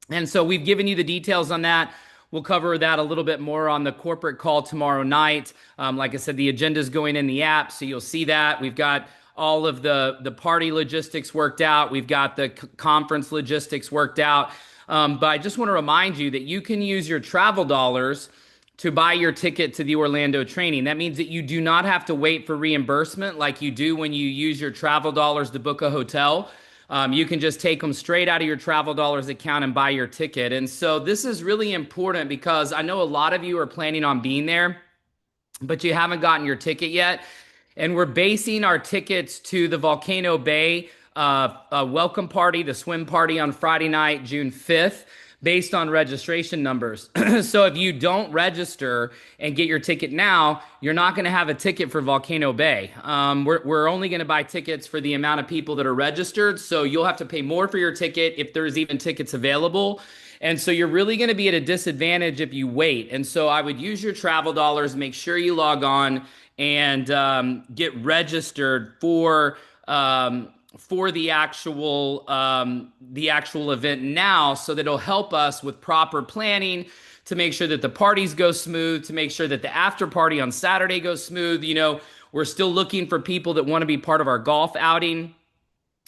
S7: And so we've given you the details on that. We'll cover that a little bit more on the corporate call tomorrow night. Like I said, the agenda is going in the app, so you'll see that. We've got all of the party logistics worked out. We've got the conference logistics worked out. But I just want to remind you that you can use your travel dollars to buy your ticket to the Orlando training. That means that you do not have to wait for reimbursement like you do when you use your travel dollars to book a hotel. You can just take them straight out of your travel dollars account and buy your ticket. And so this is really important because I know a lot of you are planning on being there, but you haven't gotten your ticket yet. And we're basing our tickets to the Volcano Bay welcome party, the swim party on Friday night, June 5th, based on registration numbers. So if you don't register and get your ticket now, you're not going to have a ticket for Volcano Bay. We're only going to buy tickets for the amount of people that are registered. So you'll have to pay more for your ticket if there's even tickets available. And so you're really going to be at a disadvantage if you wait. And so I would use your travel dollars, make sure you log on and get registered for the actual event now, so that it'll help us with proper planning to make sure that the parties go smooth, to make sure that the after party on Saturday goes smooth. You know, we're still looking for people that want to be part of our golf outing.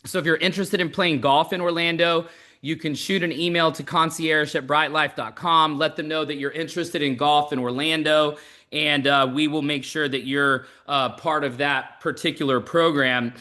S7: So if you're interested in playing golf in Orlando, you can shoot an email to concierge@brytelyfe.com. Let them know that you're interested in golf in Orlando, and we will make sure that you're part of that particular program.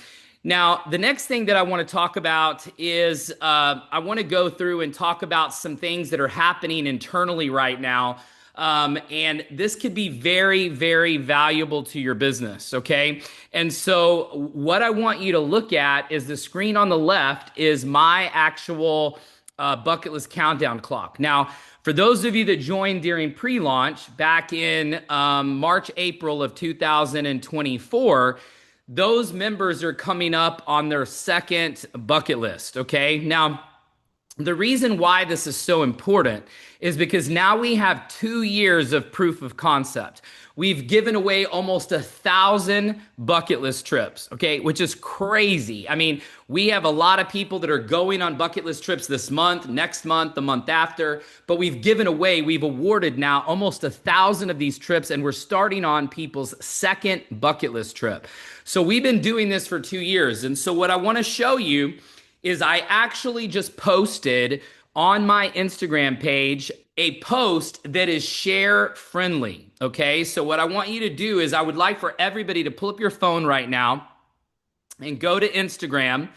S7: Now, the next thing that I want to talk about is I want to go through and talk about some things that are happening internally right now. And this could be very, very valuable to your business, okay? And so what I want you to look at is the screen on the left is my actual bucket list countdown clock. Now, for those of you that joined during pre-launch back in March, April of 2024, those members are coming up on their second bucket list, okay? Now, the reason why this is so important is because now we have 2 years of proof of concept. We've given away almost 1,000 bucket list trips, okay, which is crazy. I mean, we have a lot of people that are going on bucket list trips this month, next month, the month after, but we've awarded now almost 1,000 of these trips, and we're starting on people's second bucket list trip. So we've been doing this for 2 years. And so what I want to show you is I actually just posted on my Instagram page a post that is share friendly. Okay. So what I want you to do is I would like for everybody to pull up your phone right now and go to Instagram.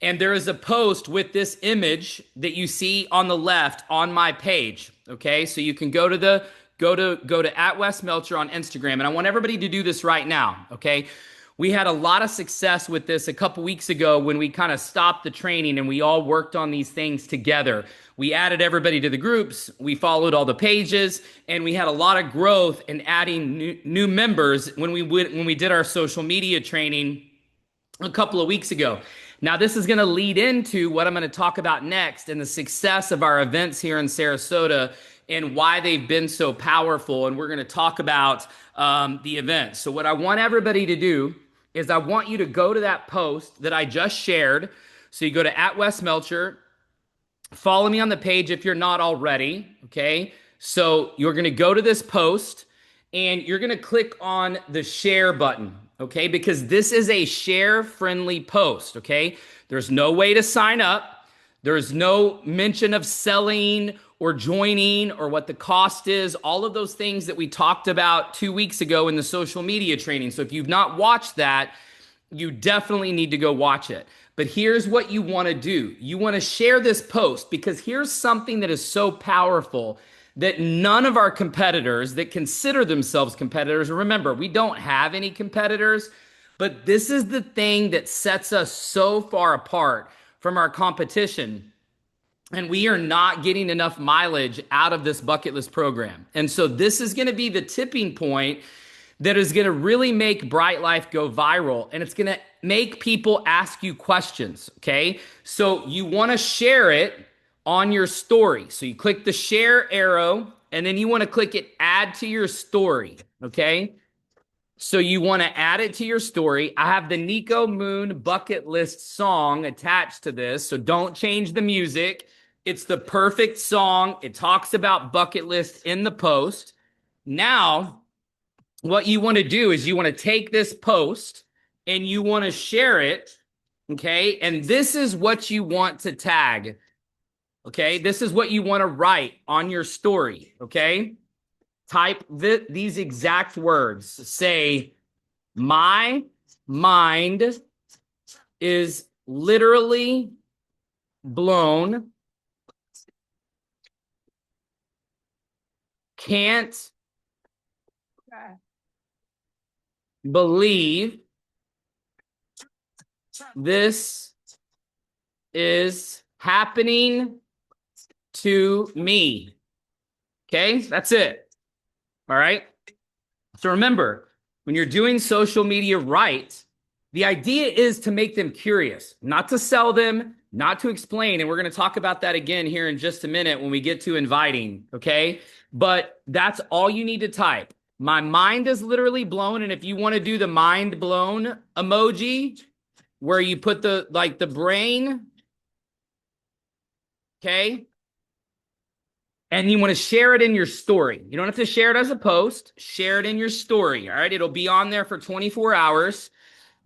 S7: And there is a post with this image that you see on the left on my page. Okay. So you can go to @WesMelcher on Instagram. And I want everybody to do this right now. Okay. We had a lot of success with this a couple weeks ago when we kind of stopped the training and we all worked on these things together. We added everybody to the groups, we followed all the pages, and we had a lot of growth in adding new members when we did our social media training a couple of weeks ago. Now, this is going to lead into what I'm going to talk about next and the success of our events here in Sarasota and why they've been so powerful. And we're going to talk about the events. So what I want everybody to do is I want you to go to that post that I just shared. So you go to @WesMelcher, follow me on the page if you're not already, okay? So you're going to go to this post and you're going to click on the share button, okay? Because this is a share-friendly post, okay? There's no way to sign up. There's no mention of selling or joining or what the cost is, all of those things that we talked about 2 weeks ago in the social media training. So if you've not watched that, you definitely need to go watch it. But here's what you want to do. You want to share this post because here's something that is so powerful that none of our competitors that consider themselves competitors, remember, we don't have any competitors, but this is the thing that sets us so far apart from our competition. And we are not getting enough mileage out of this bucket list program. And so this is going to be the tipping point that is going to really make Bryte Lyfe go viral. And it's going to make people ask you questions. Okay. So you want to share it on your story. So you click the share arrow and then you want to click it, add to your story. Okay. So you want to add it to your story. I have the Nico Moon bucket list song attached to this. So don't change the music. It's the perfect song. It talks about bucket list in the post. Now, what you want to do is you want to take this post and you want to share it, okay? And this is what you want to tag, okay? This is what you want to write on your story, okay? Type these exact words. Say, my mind is literally blown. Can't believe this is happening to me. Okay, that's it. All right. So remember, when you're doing social media right, the idea is to make them curious, not to sell them, not to explain. And we're going to talk about that again here in just a minute when we get to inviting. Okay. But that's all you need to type. My mind is literally blown. And if you want to do the mind blown emoji where you put the brain, okay, and you want to share it in your story. You don't have to share it as a post. Share it in your story. All right. It'll be on there for 24 hours.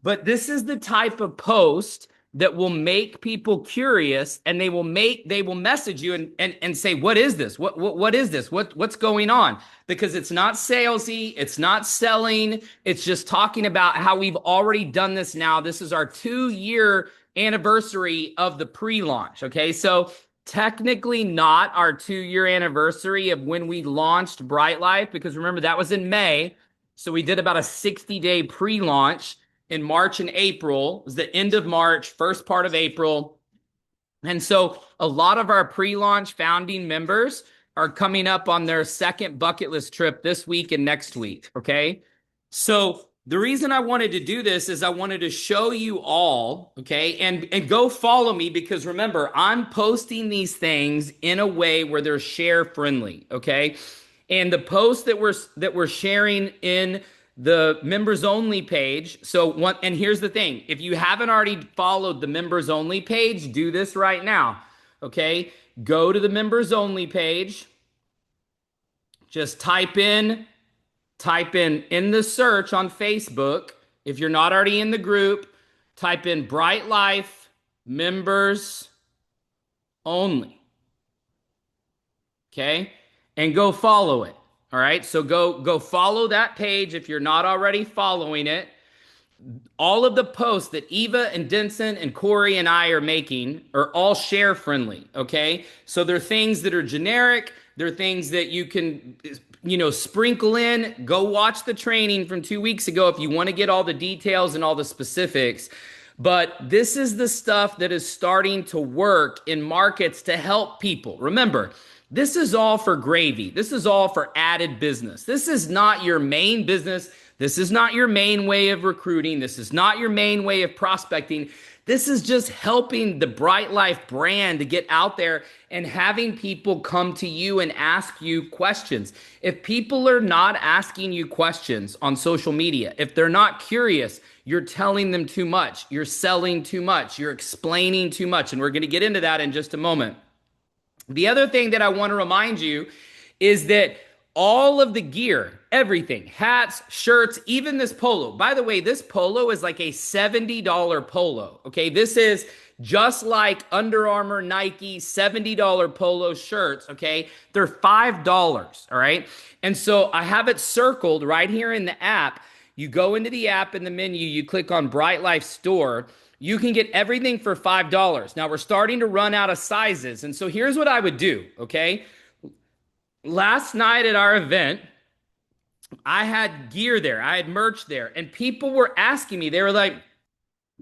S7: But this is the type of post that will make people curious, and they will message you and say, what is this? What is this? What's going on? Because it's not salesy, it's not selling, it's just talking about how we've already done this now. This is our 2-year anniversary of the pre-launch. Okay. So technically not our 2-year anniversary of when we launched Bryte Lyfe, because remember that was in May. So we did about a 60-day pre-launch in March and April. It was the end of March, first part of April. And so a lot of our pre-launch founding members are coming up on their second bucket list trip this week and next week. Okay. So the reason I wanted to do this is I wanted to show you all, okay, and go follow me, because remember, I'm posting these things in a way where they're share friendly, okay? And the posts that we're sharing in the members only page. And here's the thing, if you haven't already followed the members only page, do this right now, okay? Go to the members only page, just type in the search on Facebook. If you're not already in the group, type in Bryte Lyfe members only. Okay? And go follow it. All right? So go follow that page if you're not already following it. All of the posts that Eva and Denson and Corey and I are making are all share friendly. Okay? So they're things that are generic. They're things that you can sprinkle in. Go watch the training from 2 weeks ago if you want to get all the details and all the specifics. But this is the stuff that is starting to work in markets to help people. Remember, this is all for gravy. This is all for added business. This is not your main business. This is not your main way of recruiting. This is not your main way of prospecting. This is just helping the Bryte Lyfe brand to get out there and having people come to you and ask you questions. If people are not asking you questions on social media, if they're not curious, you're telling them too much, you're selling too much, you're explaining too much. And we're going to get into that in just a moment. The other thing that I want to remind you is that all of the gear, everything, hats, shirts, even this polo. By the way, this polo is like a $70 polo. Okay, this is just like Under Armour, Nike, $70 polo shirts. Okay, they're $5. All right, and so I have it circled right here in the app. You go into the app in the menu, you click on Bryte Lyfe Store. You can get everything for $5. Now we're starting to run out of sizes. And so here's what I would do, okay? Last night at our event, I had gear there. I had merch there. And people were asking me, they were like,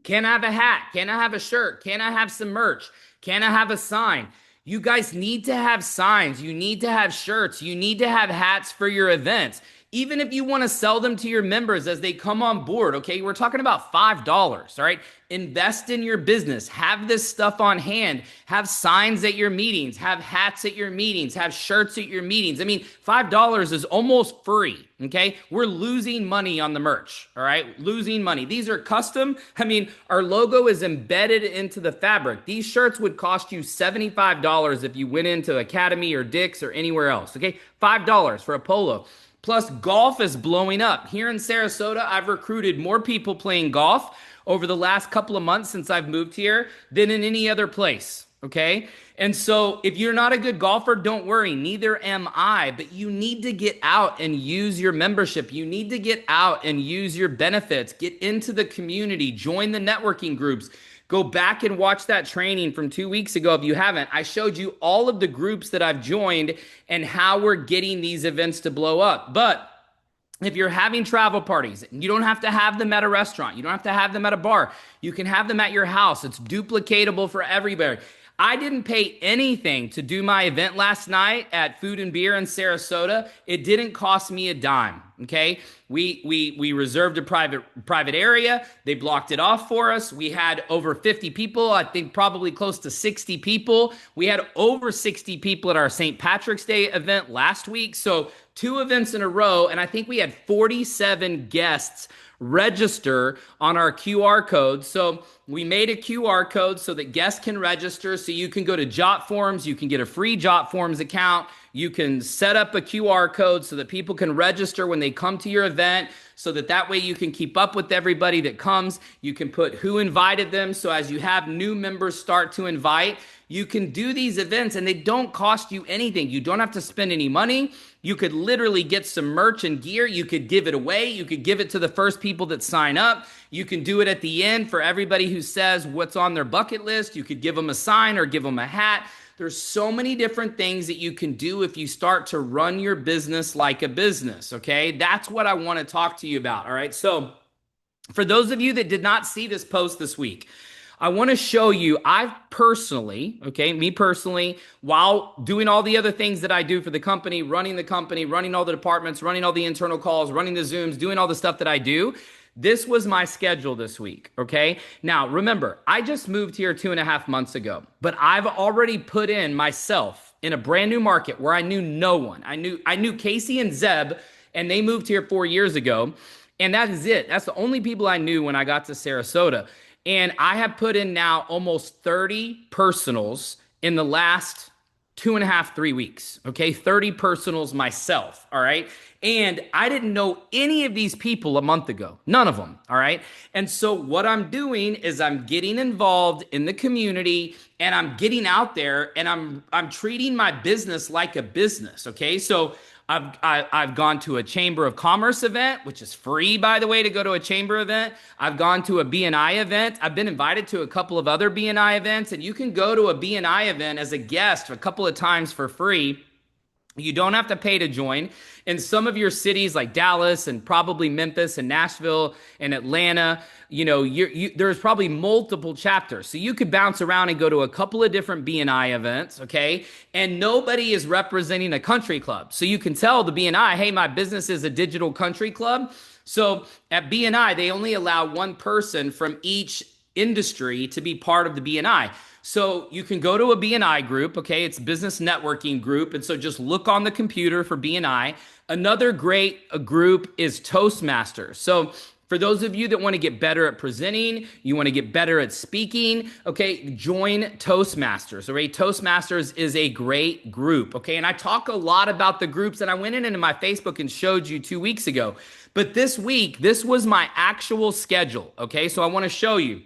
S7: can I have a hat? Can I have a shirt? Can I have some merch? Can I have a sign? You guys need to have signs. You need to have shirts. You need to have hats for your events. Even if you want to sell them to your members as they come on board, okay? We're talking about $5, all right? Invest in your business. Have this stuff on hand. Have signs at your meetings. Have hats at your meetings. Have shirts at your meetings. I mean, $5 is almost free, okay? We're losing money on the merch, all right? Losing money. These are custom. I mean, our logo is embedded into the fabric. These shirts would cost you $75 if you went into Academy or Dick's or anywhere else, okay? $5 for a polo. Plus, golf is blowing up. Here in Sarasota, I've recruited more people playing golf over the last couple of months since I've moved here than in any other place, okay? And so if you're not a good golfer, don't worry, neither am I, but you need to get out and use your membership. You need to get out and use your benefits. Get into the community, join the networking groups, Go back and watch that training from 2 weeks ago if you haven't. I showed you all of the groups that I've joined and how we're getting these events to blow up. But if you're having travel parties, you don't have to have them at a restaurant. You don't have to have them at a bar. You can have them at your house. It's duplicatable for everybody. I didn't pay anything to do my event last night at Food and Beer in Sarasota. It didn't cost me a dime. Okay, we reserved a private area. They blocked it off for us. We had over 50 people. I think probably close to 60 people. We had over 60 people at our St. Patrick's Day event last week. So 2 events in a row, and I think we had 47 guests register on our QR code. So we made a QR code so that guests can register. So you can go to JotForms. You can get a free JotForms account. You can set up a QR code so that people can register when they come to your event, so that way you can keep up with everybody that comes. You can put who invited them. So as you have new members start to invite, you can do these events and they don't cost you anything. You don't have to spend any money. You could literally get some merch and gear. You could give it away. You could give it to the first people that sign up. You can do it at the end for everybody who says what's on their bucket list. You could give them a sign or give them a hat. There's so many different things that you can do if you start to run your business like a business, okay? That's what I want to talk to you about, all right? So for those of you that did not see this post this week, I want to show you, me personally, while doing all the other things that I do for the company, running all the departments, running all the internal calls, running the Zooms, doing all the stuff that I do, this was my schedule this week, okay? Now, remember, I just moved here 2.5 months ago, but I've already put in myself in a brand new market where I knew no one. I knew Casey and Zeb, and they moved here 4 years ago, and that is it. That's the only people I knew when I got to Sarasota. And I have put in now almost 30 personals in the last 2.5, 3 weeks, okay? 30 personals myself, all right? And I didn't know any of these people a month ago, none of them, all right? And so what I'm doing is I'm getting involved in the community and I'm getting out there and I'm treating my business like a business, okay? So I've gone to a Chamber of Commerce event, which is free, by the way, to go to a chamber event. I've gone to a BNI event. I've been invited to a couple of other BNI events, and you can go to a BNI event as a guest a couple of times for free. You don't have to pay to join. In some of your cities like Dallas and probably Memphis and Nashville and Atlanta, there's probably multiple chapters. So you could bounce around and go to a couple of different BNI events, okay? And nobody is representing a country club. So you can tell the BNI, hey, my business is a digital country club. So at BNI, they only allow one person from each industry to be part of the BNI. So you can go to a BNI group, okay? It's business networking group. And so just look on the computer for BNI. Another great group is Toastmasters. So for those of you that want to get better at presenting, you want to get better at speaking, okay, join Toastmasters, all right? Toastmasters is a great group, okay? And I talk a lot about the groups that I went into my Facebook and showed you 2 weeks ago. But this week, this was my actual schedule, okay? So I want to show you.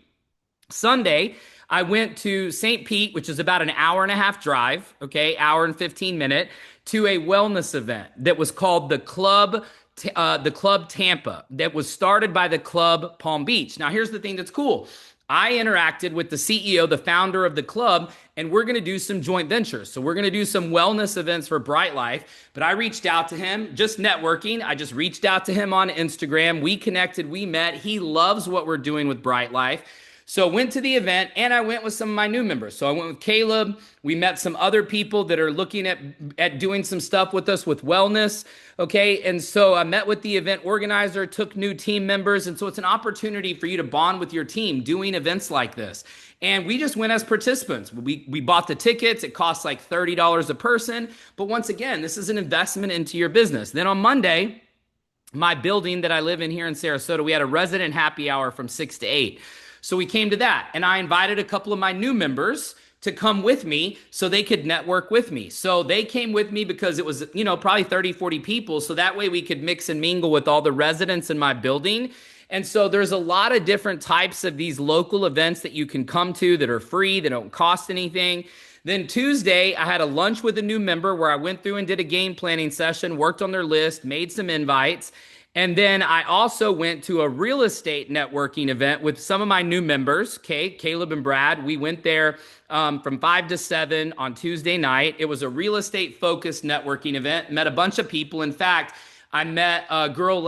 S7: Sunday, I went to St. Pete, which is about an hour and a half drive, okay, hour and 15 minute, to a wellness event that was called the Club Tampa, that was started by the Club Palm Beach. Now, here's the thing that's cool. I interacted with the CEO, the founder of the club, and we're going to do some joint ventures. So we're going to do some wellness events for Bryte Lyfe, but I reached out to him, just networking. I just reached out to him on Instagram. We connected, we met. He loves what we're doing with Bryte Lyfe. So I went to the event and I went with some of my new members. So I went with Caleb. We met some other people that are looking at doing some stuff with us with wellness. Okay. And so I met with the event organizer, took new team members. And so it's an opportunity for you to bond with your team doing events like this. And we just went as participants. We bought the tickets. It costs like $30 a person. But once again, this is an investment into your business. Then on Monday, my building that I live in here in Sarasota, we had a resident happy hour from 6 to 8. So we came to that, and I invited a couple of my new members to come with me so they could network with me. So they came with me because it was, probably 30, 40 people. So that way we could mix and mingle with all the residents in my building. And so there's a lot of different types of these local events that you can come to that are free, that don't cost anything. Then Tuesday, I had a lunch with a new member where I went through and did a game planning session, worked on their list, made some invites. And then I also went to a real estate networking event with some of my new members, okay, Caleb and Brad. We went there from 5 to 7 on Tuesday night. It was a real estate focused networking event, met a bunch of people. In fact, I met a girl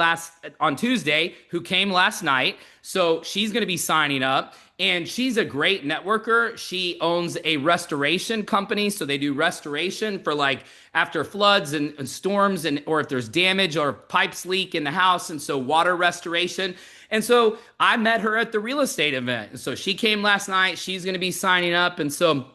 S7: on Tuesday who came last night. So she's going to be signing up. And she's a great networker. She owns a restoration company. So they do restoration for like after floods and storms, and or if there's damage or pipes leak in the house. And so water restoration. And so I met her at the real estate event. And so she came last night. She's going to be signing up. And so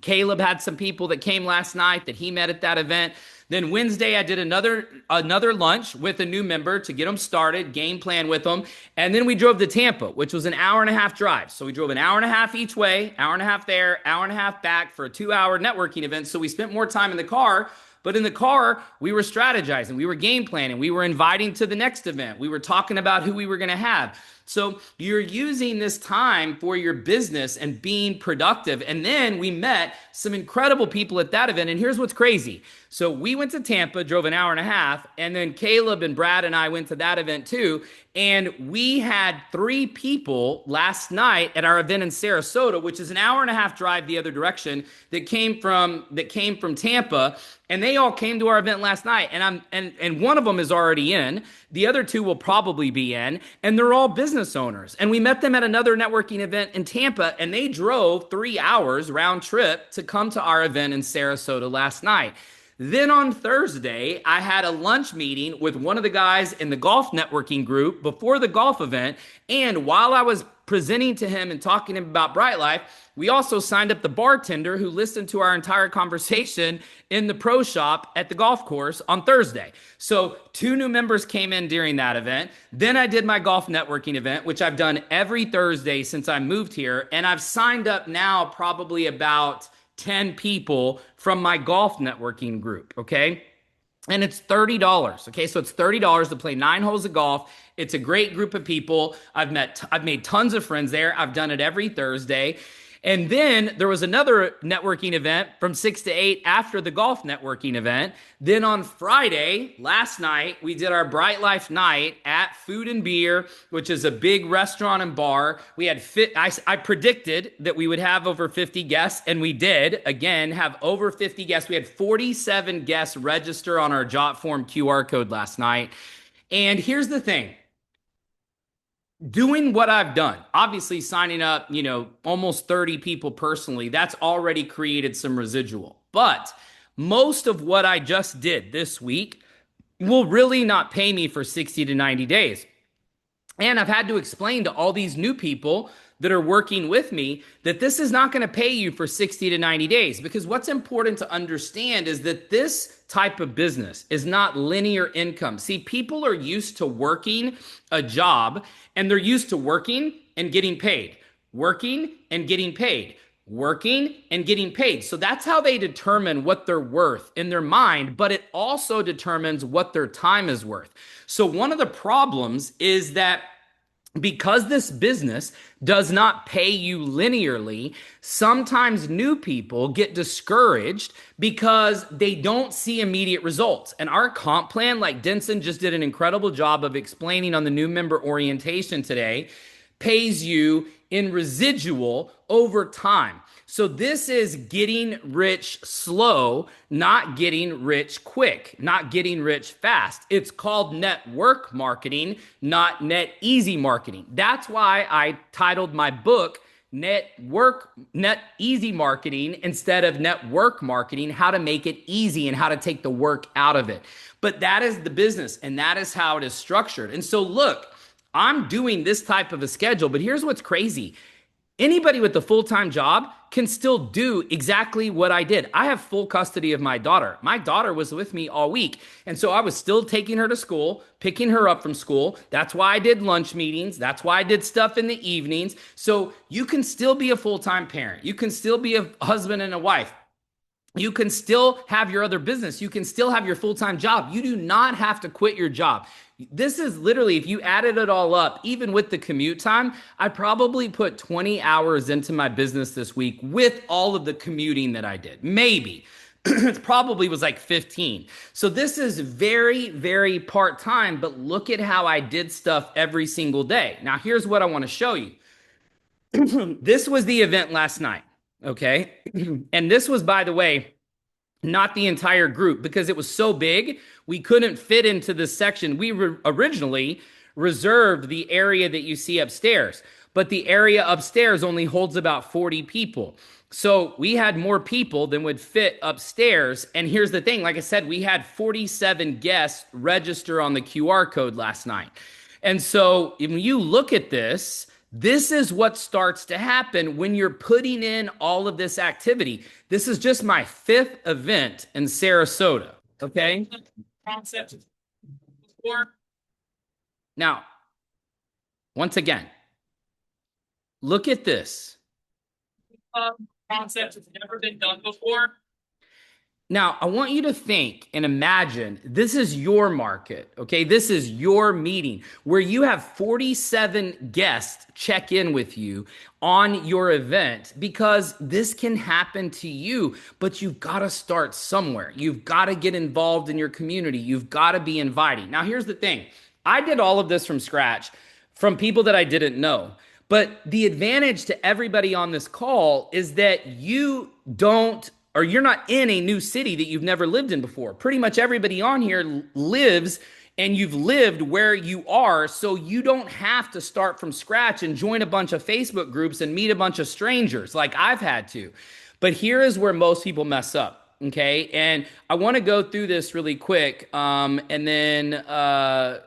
S7: Caleb had some people that came last night that he met at that event. Then Wednesday, I did another lunch with a new member to get them started, game plan with them. And then we drove to Tampa, which was an hour and a half drive. So we drove an hour and a half each way, hour and a half there, hour and a half back for a 2-hour networking event. So we spent more time in the car. But in the car, we were strategizing, we were game planning, we were inviting to the next event, we were talking about who we were going to have. So you're using this time for your business and being productive. And then we met some incredible people at that event. And here's what's crazy. So we went to Tampa, drove an hour and a half, and then Caleb and Brad and I went to that event too. And we had 3 people last night at our event in Sarasota, which is an hour and a half drive the other direction, that came from Tampa. And they all came to our event last night. And one of them is already in. The other 2 will probably be in. And they're all business owners. And we met them at another networking event in Tampa, and they drove 3 hours round trip to come to our event in Sarasota last night. Then on Thursday, I had a lunch meeting with one of the guys in the golf networking group before the golf event. And while I was presenting to him and talking to him about Bryte Lyfe, we also signed up the bartender who listened to our entire conversation in the pro shop at the golf course on Thursday. So 2 new members came in during that event. Then I did my golf networking event, which I've done every Thursday since I moved here. And I've signed up now probably about 10 people from my golf networking group, okay? And it's $30, okay? So it's $30 to play 9 holes of golf. It's a great group of people. I've made tons of friends there. I've done it every Thursday. And then there was another networking event from 6 to 8 after the golf networking event. Then on Friday, last night, we did our Bryte Lyfe night at Food and Beer, which is a big restaurant and bar. We had I predicted that we would have over 50 guests, and we did, again, have over 50 guests. We had 47 guests register on our JotForm QR code last night. And here's the thing. Doing what I've done, obviously signing up, almost 30 people personally, that's already created some residual. But most of what I just did this week will really not pay me for 60 to 90 days. And I've had to explain to all these new people that are working with me that this is not going to pay you for 60 to 90 days. Because what's important to understand is that this type of business is not linear income. See, people are used to working a job, and they're used to working and getting paid, working and getting paid, working and getting paid. So that's how they determine what they're worth in their mind, but it also determines what their time is worth. So one of the problems is that because this business does not pay you linearly, sometimes new people get discouraged because they don't see immediate results. And our comp plan, like Denson just did an incredible job of explaining on the new member orientation today, pays you in residual over time. So this is getting rich slow, not getting rich quick, not getting rich fast. It's called network marketing, not net easy marketing. That's why I titled my book Net Easy Marketing instead of Network Marketing, how to make it easy and how to take the work out of it. But that is the business, and that is how it is structured. And so look, I'm doing this type of a schedule, but here's what's crazy. Anybody with a full-time job can still do exactly what I did. I have full custody of my daughter. My daughter was with me all week. And so I was still taking her to school, picking her up from school. That's why I did lunch meetings. That's why I did stuff in the evenings. So you can still be a full-time parent. You can still be a husband and a wife. You can still have your other business. You can still have your full-time job. You do not have to quit your job. This is literally, if you added it all up, even with the commute time, I probably put 20 hours into my business this week with all of the commuting that I did. Maybe. It probably was like 15. So this is very, very part time, but look at how I did stuff every single day. Now, here's what I want to show you. This was the event last night. Okay. And this was, by the way, not the entire group because it was so big, we couldn't fit into this section. We originally reserved the area that you see upstairs, but the area upstairs only holds about 40 people. So we had more people than would fit upstairs. And here's the thing, like I said, we had 47 guests register on the QR code last night. And so when you look at this, this is what starts to happen when you're putting in all of this activity. This is just my 5th event in Sarasota. Okay. Now, once again, look at this. Concept has never been done before. Now, I want you to think and imagine this is your market, okay? This is your meeting where you have 47 guests check in with you on your event because this can happen to you, but you've got to start somewhere. You've got to get involved in your community. You've got to be inviting. Now, here's the thing. I did all of this from scratch from people that I didn't know. But the advantage to everybody on this call is that you don't or you're not in a new city that you've never lived in before. Pretty much everybody on here lives and you've lived where you are, so you don't have to start from scratch and join a bunch of Facebook groups and meet a bunch of strangers like I've had to. But here is where most people mess up, okay? And I want to go through this really quick, and then I'm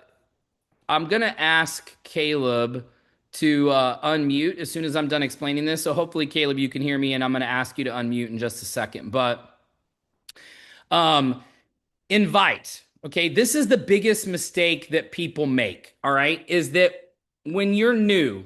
S7: going to ask Caleb to unmute as soon as I'm done explaining this. So hopefully, Caleb, you can hear me, and I'm going to ask you to unmute in just a second. But invite, okay? This is the biggest mistake that people make, all right? Is that when you're new,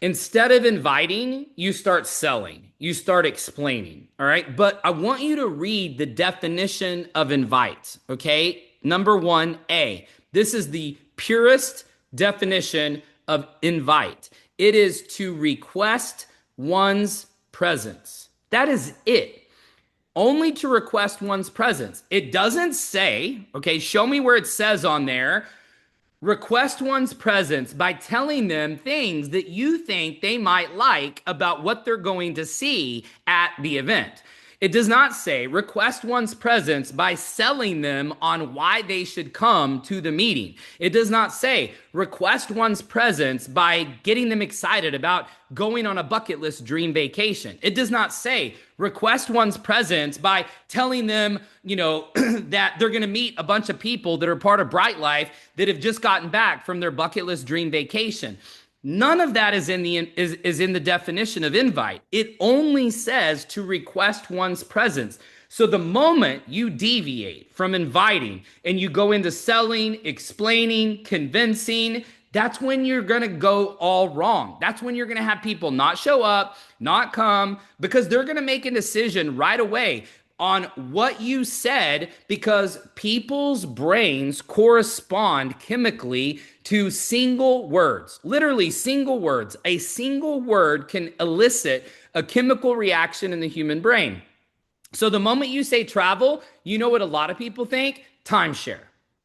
S7: instead of inviting, you start selling. You start explaining, all right? But I want you to read the definition of invite, okay? Number 1A. This is the purest definition of invite. It is to request one's presence. That is it. Only to request one's presence. It doesn't say, okay, show me where it says on there, request one's presence by telling them things that you think they might like about what they're going to see at the event. It does not say request one's presence by selling them on why they should come to the meeting. It does not say request one's presence by getting them excited about going on a bucket list dream vacation. It does not say request one's presence by telling them, that they're going to meet a bunch of people that are part of Bryte Lyfe that have just gotten back from their bucket list dream vacation. None of that is in the definition of invite. It only says to request one's presence. So the moment you deviate from inviting and you go into selling, explaining, convincing, that's when you're going to go all wrong. That's when you're going to have people not show up, not come, because they're going to make a decision right away on what you said, because people's brains correspond chemically to single words, literally single words. A single word can elicit a chemical reaction in the human brain. So the moment you say travel, you know what a lot of people think? Timeshare,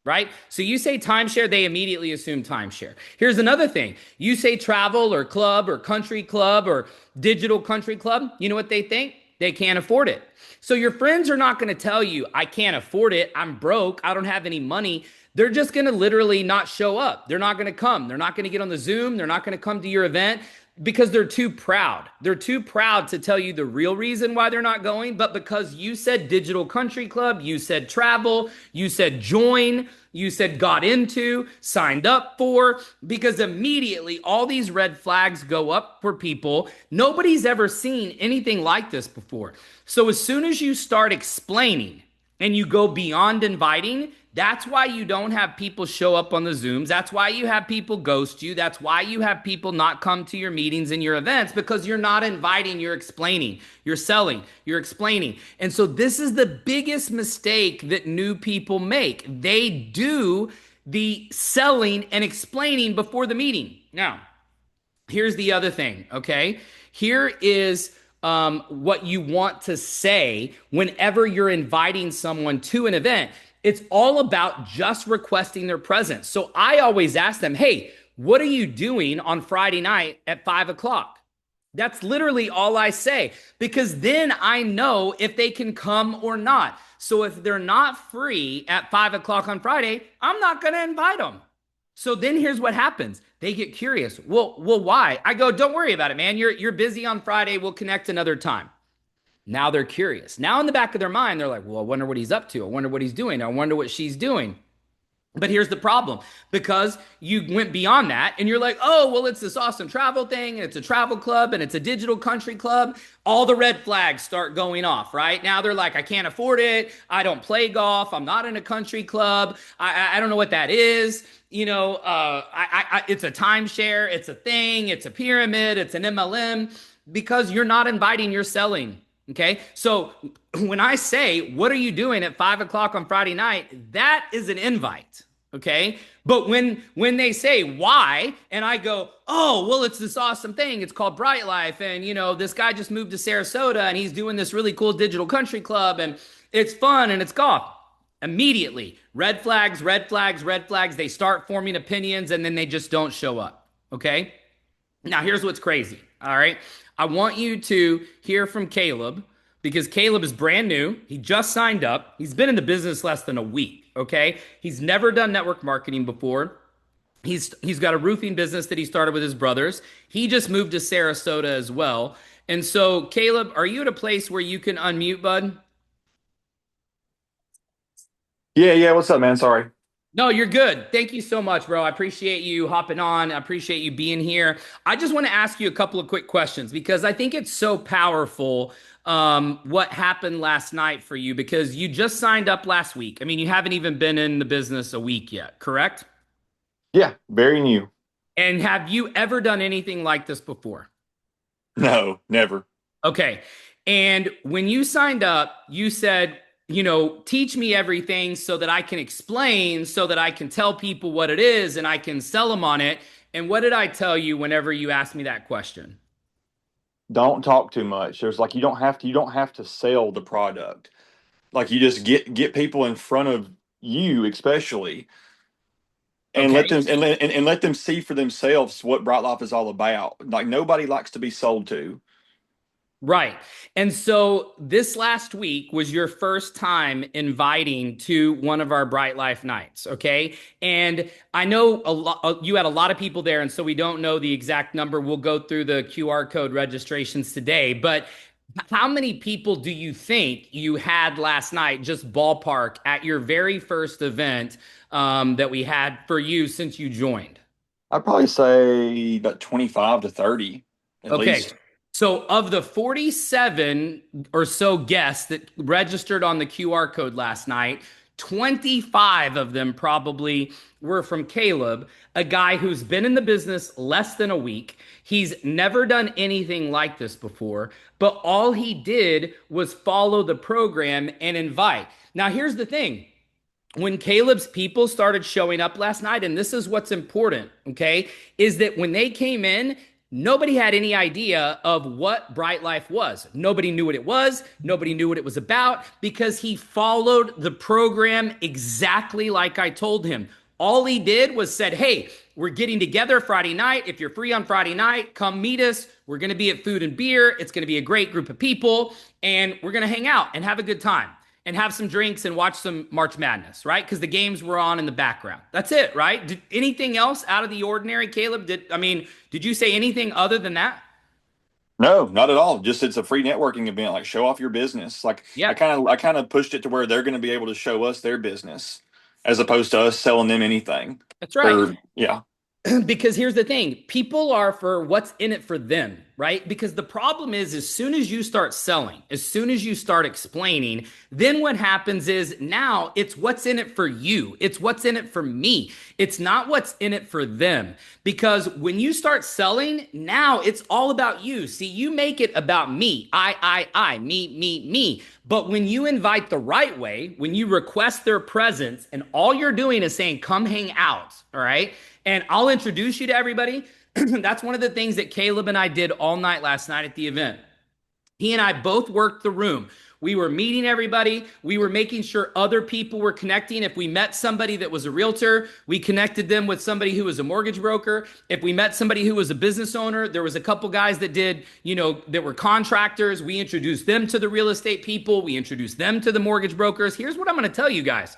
S7: right? So you say timeshare, they immediately assume timeshare. Here's another thing. You say travel or club or country club or digital country club, you know what they think? They can't afford it. So your friends are not going to tell you, I can't afford it, I'm broke, I don't have any money. They're just going to literally not show up. They're not going to come. They're not going to get on the Zoom. They're not going to come to your event because they're too proud. They're too proud to tell you the real reason why they're not going, but because you said digital country club, you said travel, you said join, you said got into, signed up for, because immediately all these red flags go up for people. Nobody's ever seen anything like this before. So as soon as you start explaining and you go beyond inviting, that's why you don't have people show up on the Zooms. That's why you have people ghost you. That's why you have people not come to your meetings and your events, because you're not inviting, you're explaining, you're selling, you're explaining. And so this is the biggest mistake that new people make. They do the selling and explaining before the meeting. Now, here's the other thing, okay? Here is what you want to say whenever you're inviting someone to an event. It's all about just requesting their presence. So I always ask them, hey, what are you doing on Friday night at 5 o'clock? That's literally all I say, because then I know if they can come or not. So if they're not free at 5 o'clock on Friday, I'm not going to invite them. So then here's what happens. They get curious. Well, why? I go, don't worry about it, man. You're busy on Friday. We'll connect another time. Now they're curious. Now in the back of their mind, they're like, well, I wonder what he's up to. I wonder what he's doing. I wonder what she's doing. But here's the problem, because you went beyond that and you're like, oh, well, it's this awesome travel thing. And it's a travel club and it's a digital country club. All the red flags start going off, right? Now they're like, I can't afford it. I don't play golf. I'm not in a country club. I don't know what that is. It's a timeshare. It's a thing. It's a pyramid. It's an MLM, because you're not inviting, you're selling. Okay. So when I say, what are you doing at 5 o'clock on Friday night? That is an invite. Okay. But when they say why, and I go, oh, well, it's this awesome thing. It's called Bryte Lyfe. And, this guy just moved to Sarasota and he's doing this really cool digital country club and it's fun and it's golf. Immediately, red flags, red flags, red flags. They start forming opinions and then they just don't show up. Okay. Now, here's what's crazy. All right. I want you to hear from Caleb, because Caleb is brand new. He just signed up. He's been in the business less than a week. Okay. He's never done network marketing before. He's got a roofing business that he started with his brothers. He just moved to Sarasota as well. And so, Caleb, are you at a place where you can unmute, bud?
S8: Yeah. What's up, man? Sorry.
S7: No, you're good. Thank you so much, bro. I appreciate you hopping on. I appreciate you being here. I just want to ask you a couple of quick questions, because I think it's so powerful what happened last night for you, because you just signed up last week. I mean, you haven't even been in the business a week yet, correct?
S8: Yeah, very new.
S7: And have you ever done anything like this before?
S8: No, never.
S7: Okay. And when you signed up, you said, teach me everything so that I can explain, so that I can tell people what it is and I can sell them on it. And what did I tell you whenever you asked me that question?
S8: Don't talk too much. There's like you don't have to sell the product. Like you just get people in front of you, especially, and let
S7: Okay.
S8: them and let them see for themselves what Bryte Lyfe is all about. Like nobody likes to be sold to.
S7: Right. And so this last week was your first time inviting to one of our Bryte Lyfe nights. Okay. And I know you had a lot of people there. And so we don't know the exact number. We'll go through the QR code registrations today. But how many people do you think you had last night, just ballpark, at your very first event that we had for you since you joined?
S8: I'd probably say about 25 to 30 at
S7: Okay.
S8: least.
S7: So of the 47 or so guests that registered on the QR code last night, 25 of them probably were from Caleb, a guy who's been in the business less than a week. He's never done anything like this before, but all he did was follow the program and invite. Now, here's the thing. When Caleb's people started showing up last night, and this is what's important, okay, is that when they came in, nobody had any idea of what Bryte Lyfe was. Nobody knew what it was. Nobody knew what it was about, because he followed the program exactly like I told him. All he did was said, hey, we're getting together Friday night. If you're free on Friday night, come meet us. We're going to be at Food and Beer. It's going to be a great group of people, and we're going to hang out and have a good time and have some drinks and watch some March Madness, right? Because the games were on in the background. That's it, right? Did anything else out of the ordinary, Caleb? Did you say anything other than that?
S8: No, not at all. Just it's a free networking event. Like show off your business. Like
S7: Yeah,
S8: I kind of pushed it to where they're going to be able to show us their business as opposed to us selling them anything.
S7: that's right.
S8: Or yeah,
S7: Because here's the thing, people are for what's in it for them, right? Because the problem is, as soon as you start selling, as soon as you start explaining, then what happens is now it's what's in it for you. It's what's in it for me. It's not what's in it for them. Because when you start selling, now it's all about you. See, you make it about me, I, me. But when you invite the right way, when you request their presence, and all you're doing is saying, come hang out, all right? And I'll introduce you to everybody. That's one of the things that Caleb and I did all night last night at the event. He and I both worked the room. We were meeting everybody. We were making sure other people were connecting. If we met somebody that was a realtor, we connected them with somebody who was a mortgage broker. If we met somebody who was a business owner, there was a couple guys that did, that were contractors. We introduced them to the real estate people. We introduced them to the mortgage brokers. Here's what I'm going to tell you guys.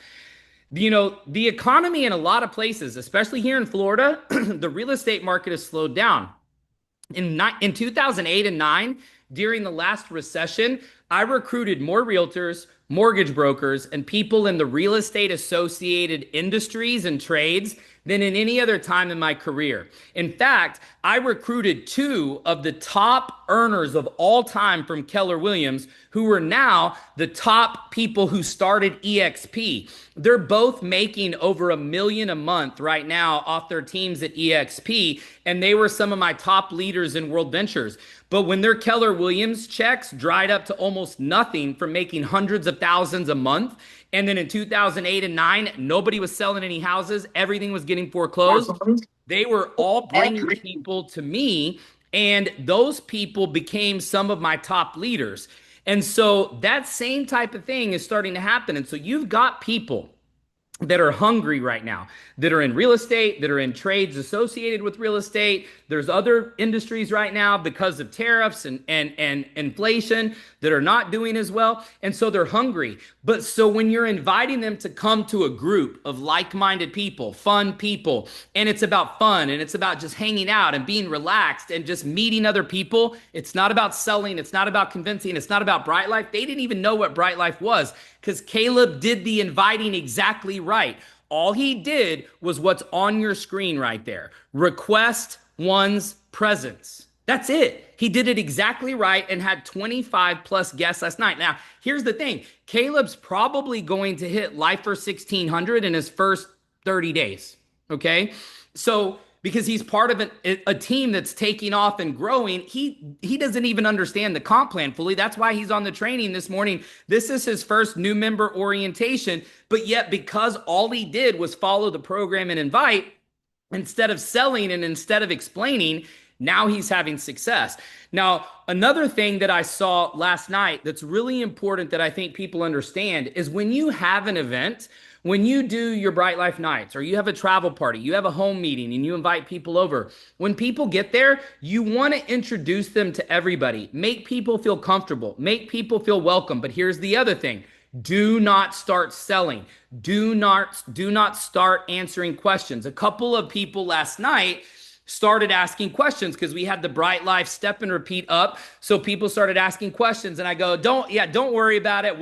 S7: The economy in a lot of places, especially here in Florida, the real estate market has slowed down. In 2008 and 9, during the last recession, I recruited more realtors, mortgage brokers, and people in the real estate associated industries and trades than in any other time in my career. In fact, I recruited 2 of the top earners of all time from Keller Williams, who are now the top people who started EXP. They're both making over $1 million a month right now off their teams at EXP, and they were some of my top leaders in World Ventures. But when their Keller Williams checks dried up to almost nothing from making hundreds of thousands a month, and then in 2008 and 9, nobody was selling any houses, everything was getting foreclosed, they were all bringing people to me, and those people became some of my top leaders. And so that same type of thing is starting to happen. And so you've got people that are hungry right now, that are in real estate, that are in trades associated with real estate. There's other industries right now because of tariffs and inflation that are not doing as well. And so they're hungry. But so when you're inviting them to come to a group of like-minded people, fun people, and it's about fun and it's about just hanging out and being relaxed and just meeting other people, it's not about selling, it's not about convincing, it's not about Bryte Lyfe. They didn't even know what Bryte Lyfe was because Caleb did the inviting exactly right. All he did was what's on your screen right there. Request one's presence. That's it. He did it exactly right and had 25 plus guests last night. Now, here's the thing. Caleb's probably going to hit Lifer 1600 in his first 30 days. Okay? So, because he's part of a team that's taking off and growing, he doesn't even understand the comp plan fully. That's why he's on the training this morning. This is his first new member orientation, but yet because all he did was follow the program and invite, instead of selling and instead of explaining, now he's having success. Now, another thing that I saw last night that's really important that I think people understand is when you have an event, when you do your Bryte Lyfe nights or you have a travel party, you have a home meeting and you invite people over, when people get there, you want to introduce them to everybody. Make people feel comfortable. Make people feel welcome. But here's the other thing. Do not start selling. Do not start answering questions. A couple of people last night started asking questions because we had the Bryte Lyfe step and repeat up. So people started asking questions and I go, don't worry about it.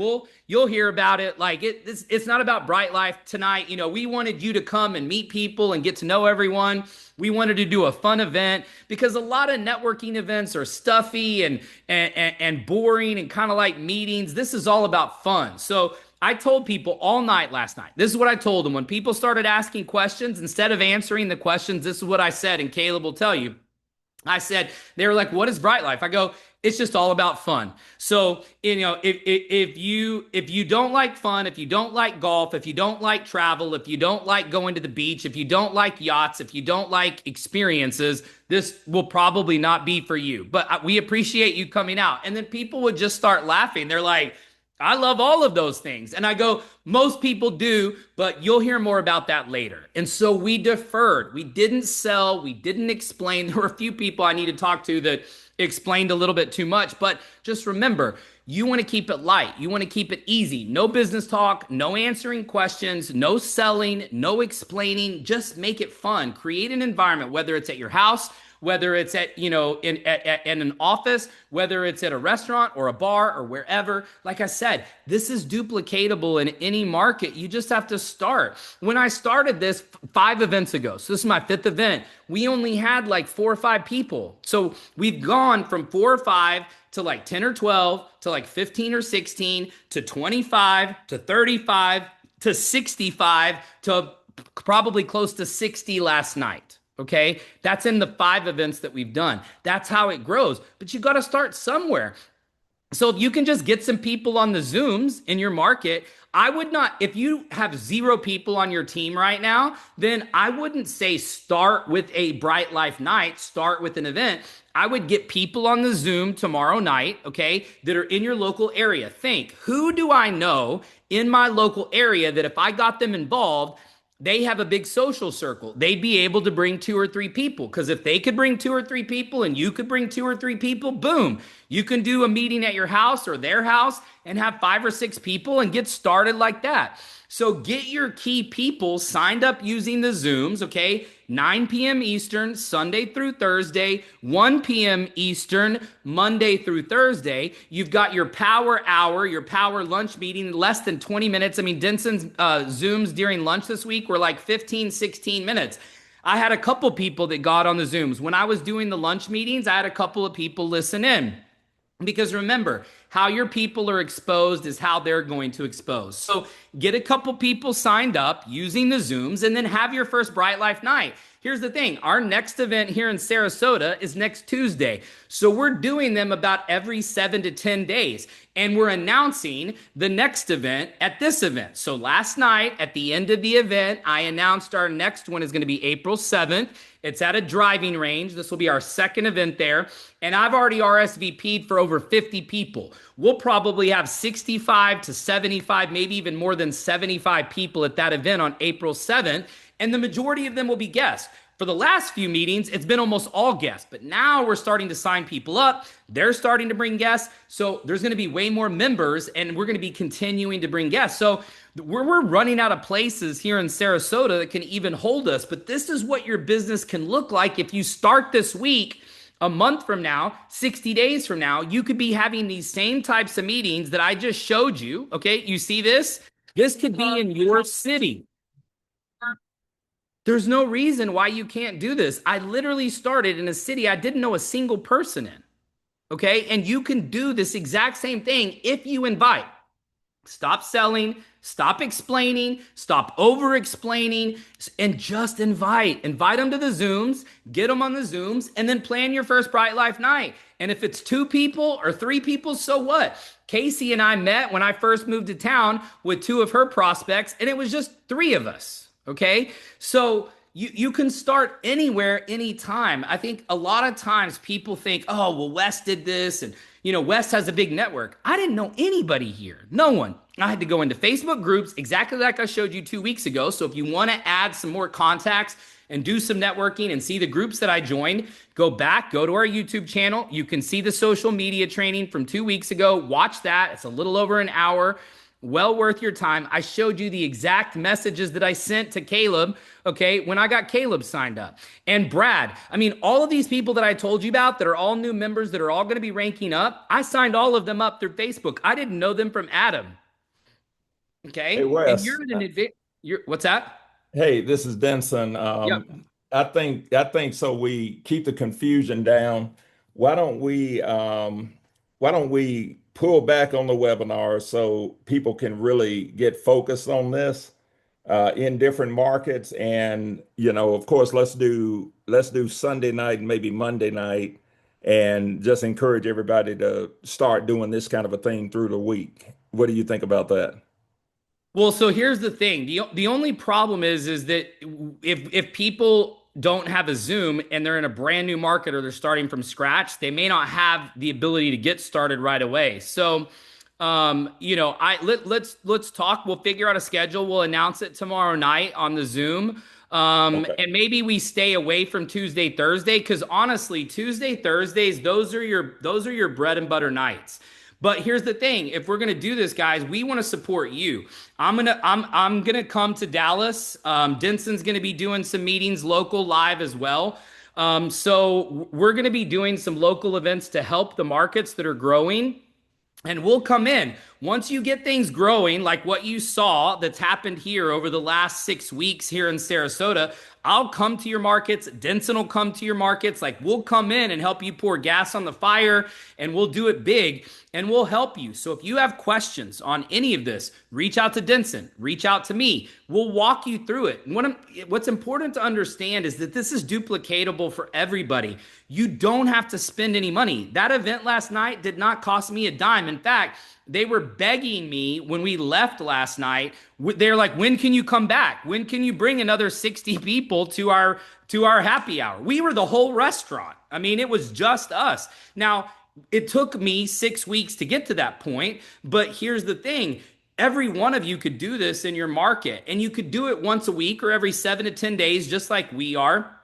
S7: You'll hear about it. Like it's not about Bryte Lyfe tonight. We wanted you to come and meet people and get to know everyone. We wanted to do a fun event because a lot of networking events are stuffy and boring and kind of like meetings. This is all about fun. So I told people all night last night, this is what I told them. When people started asking questions, instead of answering the questions, this is what I said, and Caleb will tell you. I said, they were like, what is Bryte Lyfe? I go, it's just all about fun. So, if you don't like fun, if you don't like golf, if you don't like travel, if you don't like going to the beach, if you don't like yachts, if you don't like experiences, this will probably not be for you. But we appreciate you coming out. And then people would just start laughing. They're like, I love all of those things. And I go, most people do, but you'll hear more about that later. And so we deferred. We didn't sell. We didn't explain. There were a few people I need to talk to that explained a little bit too much. But just remember, you want to keep it light. You want to keep it easy. No business talk, no answering questions, no selling, no explaining. Just make it fun. Create an environment, whether it's at your house, whether it's at, in an office, whether it's at a restaurant or a bar or wherever. Like I said, this is duplicatable in any market. You just have to start. When I started this 5 events ago, so this is my 5th event, we only had like 4 or 5 people. So we've gone from 4 or 5 to like 10 or 12 to like 15 or 16 to 25 to 35 to 65 to probably close to 60 last night. Okay, that's in the 5 events that we've done. That's how it grows. But you got to start somewhere. So if you can just get some people on the Zooms in your market, I would not, if you have 0 people on your team right now, then I wouldn't say start with a Bryte Lyfe night, start with an event. I would get people on the Zoom tomorrow night, okay, that are in your local area. Think, who do I know in my local area that if I got them involved, they have a big social circle. They'd be able to bring 2 or 3 people. Because if they could bring 2 or 3 people and you could bring 2 or 3 people, boom, you can do a meeting at your house or their house and have 5 or 6 people and get started like that. So get your key people signed up using the Zooms, okay? 9 p.m. Eastern, Sunday through Thursday, 1 p.m. Eastern, Monday through Thursday. You've got your power hour, your power lunch meeting, less than 20 minutes. I mean, Denson's Zooms during lunch this week were like 15, 16 minutes. I had a couple people that got on the Zooms. When I was doing the lunch meetings, I had a couple of people listen in. Because remember, how your people are exposed is how they're going to expose. So get a couple people signed up using the Zooms and then have your first Bryte Lyfe night. Here's the thing. Our next event here in Sarasota is next Tuesday. So we're doing them about every 7 to 10 days. And we're announcing the next event at this event. So last night at the end of the event, I announced our next one is going to be April 7th. It's at a driving range. This will be our second event there. And I've already RSVP'd for over 50 people. We'll probably have 65 to 75, maybe even more than 75 people at that event on April 7th. And the majority of them will be guests. For the last few meetings, it's been almost all guests, but now we're starting to sign people up. They're starting to bring guests. So there's going to be way more members and we're going to be continuing to bring guests. So we're running out of places here in Sarasota that can even hold us. But this is what your business can look like if you start this week. A month from now, 60 days from now, you could be having these same types of meetings that I just showed you. Okay, you see this? This could be in your city. There's no reason why you can't do this. I literally started in a city I didn't know a single person in. Okay, and you can do this exact same thing if you invite. Stop selling, stop explaining, stop over explaining, and just invite. Invite them to the Zooms, get them on the Zooms, and then plan your first Bryte Lyfe night. And if it's 2 people or 3 people, so what? Casey and I met when I first moved to town with 2 of her prospects, and it was just 3 of us. Okay, so you can start anywhere, anytime. I think a lot of times people think, oh, well, Wes did this, and Wes has a big network. I didn't know anybody here, no one. I had to go into Facebook groups exactly like I showed you 2 weeks ago. So if you want to add some more contacts and do some networking and see the groups that I joined, go back, go to our YouTube channel. You can see the social media training from 2 weeks ago. Watch that. It's a little over an hour. Well worth your time. I showed you the exact messages that I sent to Caleb, okay, when I got Caleb signed up. And Brad, I mean, all of these people that I told you about that are all new members that are all going to be ranking up, I signed all of them up through Facebook. I didn't know them from Adam. Okay?
S1: Hey,
S7: And
S1: Wes.
S7: what's that?
S1: Hey, this is Denson.
S7: Yep.
S1: I think so. We keep the confusion down. Why don't we pull back on the webinar so people can really get focused on this in different markets? And of course, let's do Sunday night and maybe Monday night, and just encourage everybody to start doing this kind of a thing through the week. What do you think about that?
S7: Well, so here's the thing. The only problem is that if people don't have a Zoom and they're in a brand new market or they're starting from scratch, they may not have the ability to get started right away. So, let's talk. We'll figure out a schedule. We'll announce it tomorrow night on the Zoom.
S1: Okay.
S7: And maybe we stay away from Tuesday, Thursday, because honestly, Tuesday, Thursdays, those are your bread and butter nights. But here's the thing. If we're going to do this, guys, we want to support you. I'm going to come to Dallas. Denson's going to be doing some meetings local live as well. So we're going to be doing some local events to help the markets that are growing. And we'll come in. Once you get things growing, like what you saw that's happened here over the last 6 weeks here in Sarasota, I'll come to your markets. Denson will come to your markets. Like, we'll come in and help you pour gas on the fire, and we'll do it big, and we'll help you. So if you have questions on any of this, reach out to Denson, reach out to me. We'll walk you through it. And what's important to understand is that this is duplicatable for everybody. You don't have to spend any money. That event last night did not cost me a dime. In fact, they were begging me when we left last night. They're like, when can you come back? When can you bring another 60 people to our happy hour? We were the whole restaurant. I mean, it was just us. Now, it took me 6 weeks to get to that point, but here's the thing. Every one of you could do this in your market, and you could do it once a week or every 7 to 10 days, just like we are.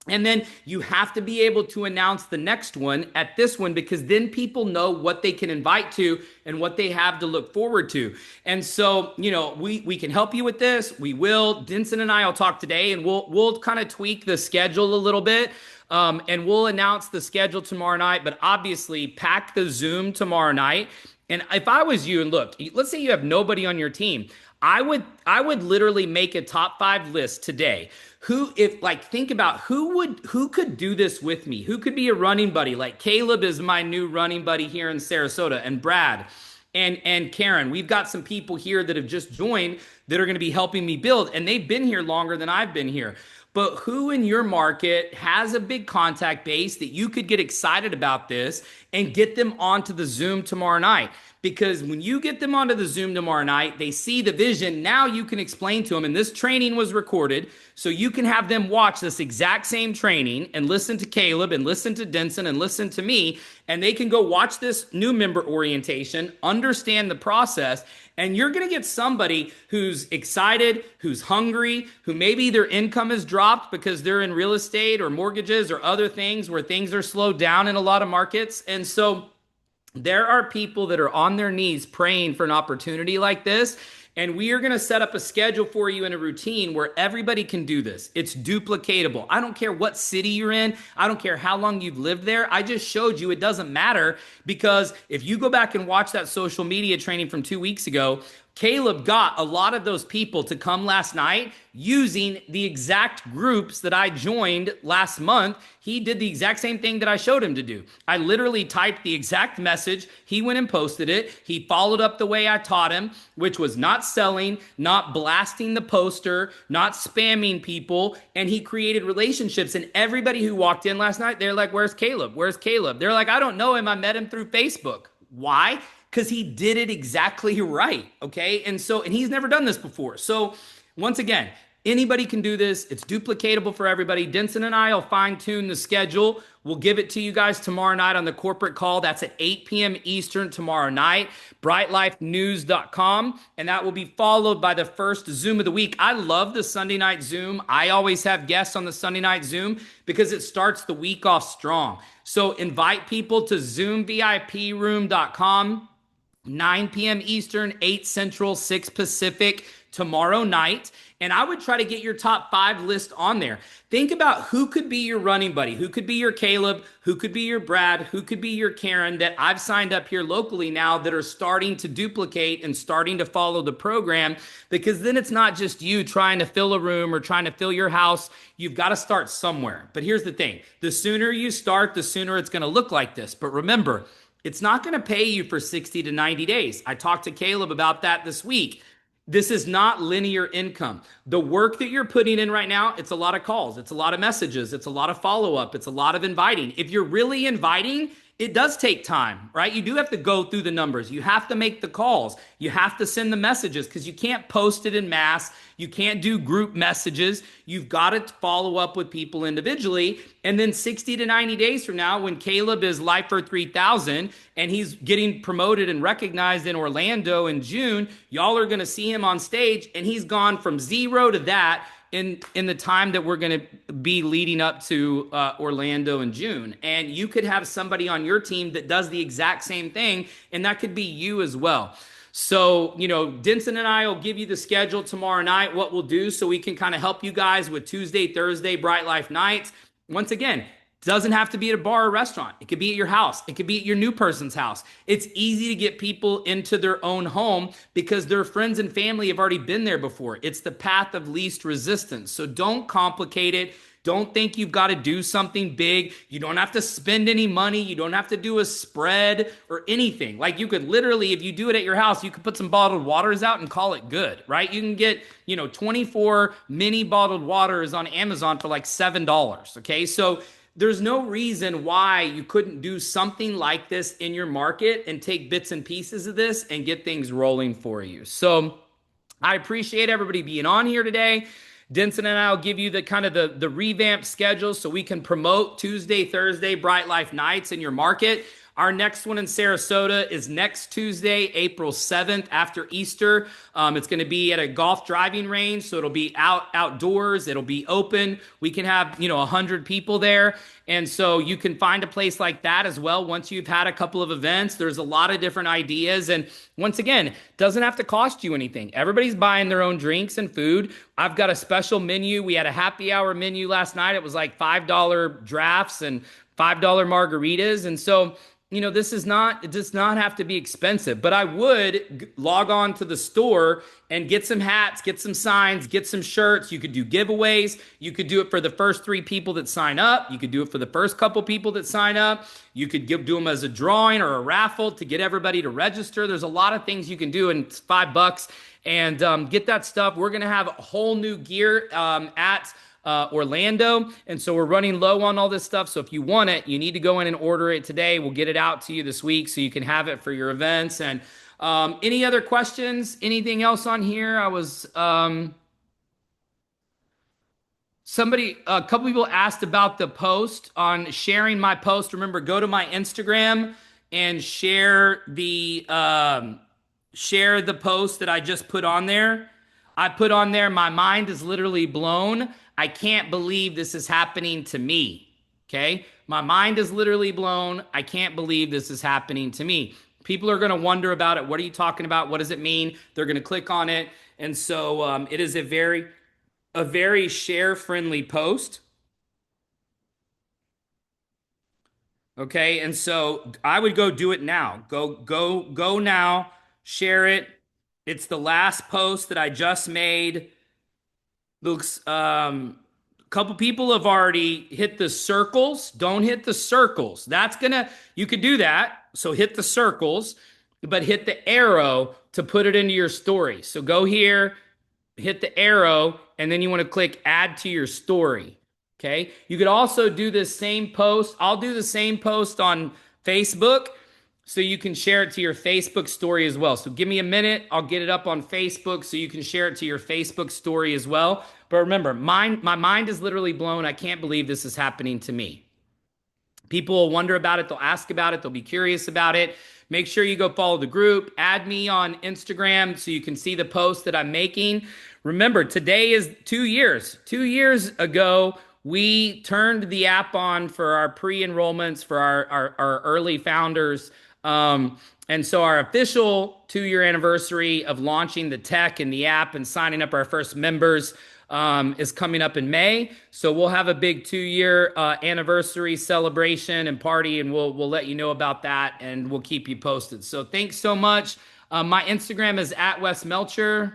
S7: And then you have to be able to announce the next one at this one, because then people know what they can invite to and what they have to look forward to. And so, we can help you with this. We will. Denson and I will talk today, and we'll kind of tweak the schedule a little bit. And we'll announce the schedule tomorrow night, but obviously pack the Zoom tomorrow night. And if I was you, and look, let's say you have nobody on your team, I would literally make a top 5 list today. Think about who could do this with me? Who could be a running buddy? Like Caleb is my new running buddy here in Sarasota, and Brad and Karen. We've got some people here that have just joined that are going to be helping me build, and they've been here longer than I've been here. But who in your market has a big contact base that you could get excited about this and get them onto the Zoom tomorrow night? Because when you get them onto the Zoom tomorrow night, they see the vision. Now you can explain to them, and this training was recorded, so you can have them watch this exact same training and listen to Caleb and listen to Denson and listen to me, and they can go watch this new member orientation, understand the process, and you're going to get somebody who's excited, who's hungry, who maybe their income has dropped because they're in real estate or mortgages or other things where things are slowed down in a lot of markets. And so there are people that are on their knees praying for an opportunity like this. And we are going to set up a schedule for you in a routine where everybody can do this. It's duplicatable. I don't care what city you're in. I don't care how long you've lived there. I just showed you it doesn't matter, because if you go back and watch that social media training from 2 weeks ago, Caleb got a lot of those people to come last night using the exact groups that I joined last month. He did the exact same thing that I showed him to do. I literally typed the exact message. He went and posted it. He followed up the way I taught him, which was not selling, not blasting the poster, not spamming people. And he created relationships. And everybody who walked in last night, they're like, "Where's Caleb? Where's Caleb?" They're like, "I don't know him. I met him through Facebook." Why? Because he did it exactly right, okay? And he's never done this before. So once again, anybody can do this. It's duplicatable for everybody. Denson and I will fine-tune the schedule. We'll give it to you guys tomorrow night on the corporate call. That's at 8 p.m. Eastern tomorrow night, brytelifenews.com, and that will be followed by the first Zoom of the week. I love the Sunday night Zoom. I always have guests on the Sunday night Zoom because it starts the week off strong. So invite people to zoomviproom.com. 9 p.m. Eastern, 8 Central, 6 Pacific tomorrow night. And I would try to get your top 5 list on there. Think about who could be your running buddy, who could be your Caleb, who could be your Brad, who could be your Karen that I've signed up here locally now that are starting to duplicate and starting to follow the program, because then it's not just you trying to fill a room or trying to fill your house. You've got to start somewhere. But here's the thing. The sooner you start, the sooner it's going to look like this. But remember, it's not going to pay you for 60 to 90 days. I talked to Caleb about that this week. This is not linear income. The work that you're putting in right now, it's a lot of calls. It's a lot of messages. It's a lot of follow-up. It's a lot of inviting. If you're really inviting, it does take time, right? You do have to go through the numbers. You have to make the calls. You have to send the messages, because you can't post it in mass. You can't do group messages. You've got to follow up with people individually. And then 60 to 90 days from now, when Caleb is Lifer 3000 and he's getting promoted and recognized in Orlando in June, y'all are going to see him on stage, and he's gone from 0 to that in the time that we're going to be leading up to Orlando in June. And you could have somebody on your team that does the exact same thing, and that could be you as well. So, Denson and I will give you the schedule tomorrow night, what we'll do, so we can kind of help you guys with Tuesday, Thursday, Bryte Lyfe nights. Once again, doesn't have to be at a bar or restaurant. It could be at your house. It could be at your new person's house. It's easy to get people into their own home because their friends and family have already been there before. It's the path of least resistance. So don't complicate it. Don't think you've got to do something big. You don't have to spend any money. You don't have to do a spread or anything. Like, you could literally, if you do it at your house, you could put some bottled waters out and call it good, right? You can get, 24 mini bottled waters on Amazon for like $7. Okay. So there's no reason why you couldn't do something like this in your market and take bits and pieces of this and get things rolling for you. So I appreciate everybody being on here today. Denson and I will give you the kind of the revamped schedule so we can promote Tuesday, Thursday, Bryte Lyfe nights in your market. Our next one in Sarasota is next Tuesday, April 7th after Easter. It's going to be at a golf driving range, so it'll be outdoors. It'll be open. We can have 100 people there, and so you can find a place like that as well. Once you've had a couple of events, there's a lot of different ideas, and once again, it doesn't have to cost you anything. Everybody's buying their own drinks and food. I've got a special menu. We had a happy hour menu last night. It was like $5 drafts and $5 margaritas, and so this it does not have to be expensive, but I would log on to the store and get some hats, get some signs, get some shirts. You could do giveaways. You could do it for the first 3 people that sign up. You could do it for the first couple people that sign up. You could do them as a drawing or a raffle to get everybody to register. There's a lot of things you can do, and it's $5 and get that stuff. We're going to have a whole new gear at Orlando, and so we're running low on all this stuff. So if you want it, you need to go in and order it today. We'll get it out to you this week so you can have it for your events. And any other questions? Anything else on here? I was a couple people asked about the post on sharing my post. Remember, go to my Instagram and share the post that I just put on there. I put on there, my mind is literally blown. I can't believe this is happening to me. Okay? My mind is literally blown. I can't believe this is happening to me. People are going to wonder about it. What are you talking about? What does it mean? They're going to click on it. And so it is a very share-friendly post. Okay? And so I would go do it now. Go now. Share it. It's the last post that I just made. Looks, a couple people have already hit the circles. Don't hit the circles. You could do that. So hit the circles, but hit the arrow to put it into your story. So go here, hit the arrow, and then you want to click add to your story. Okay. You could also do this same post. I'll do the same post on Facebook, so you can share it to your Facebook story as well. So give me a minute. I'll get it up on Facebook so you can share it to your Facebook story as well. But remember, my mind is literally blown. I can't believe this is happening to me. People will wonder about it. They'll ask about it. They'll be curious about it. Make sure you go follow the group. Add me on Instagram so you can see the posts that I'm making. Remember, today is 2 years. 2 years ago, we turned the app on for our pre-enrollments, for our early founders. And so our official 2-year anniversary of launching the tech and the app and signing up our first members is coming up in May. So we'll have a big 2-year anniversary celebration and party, and we'll let you know about that, and we'll keep you posted. So thanks so much. My Instagram is @WesMelcher.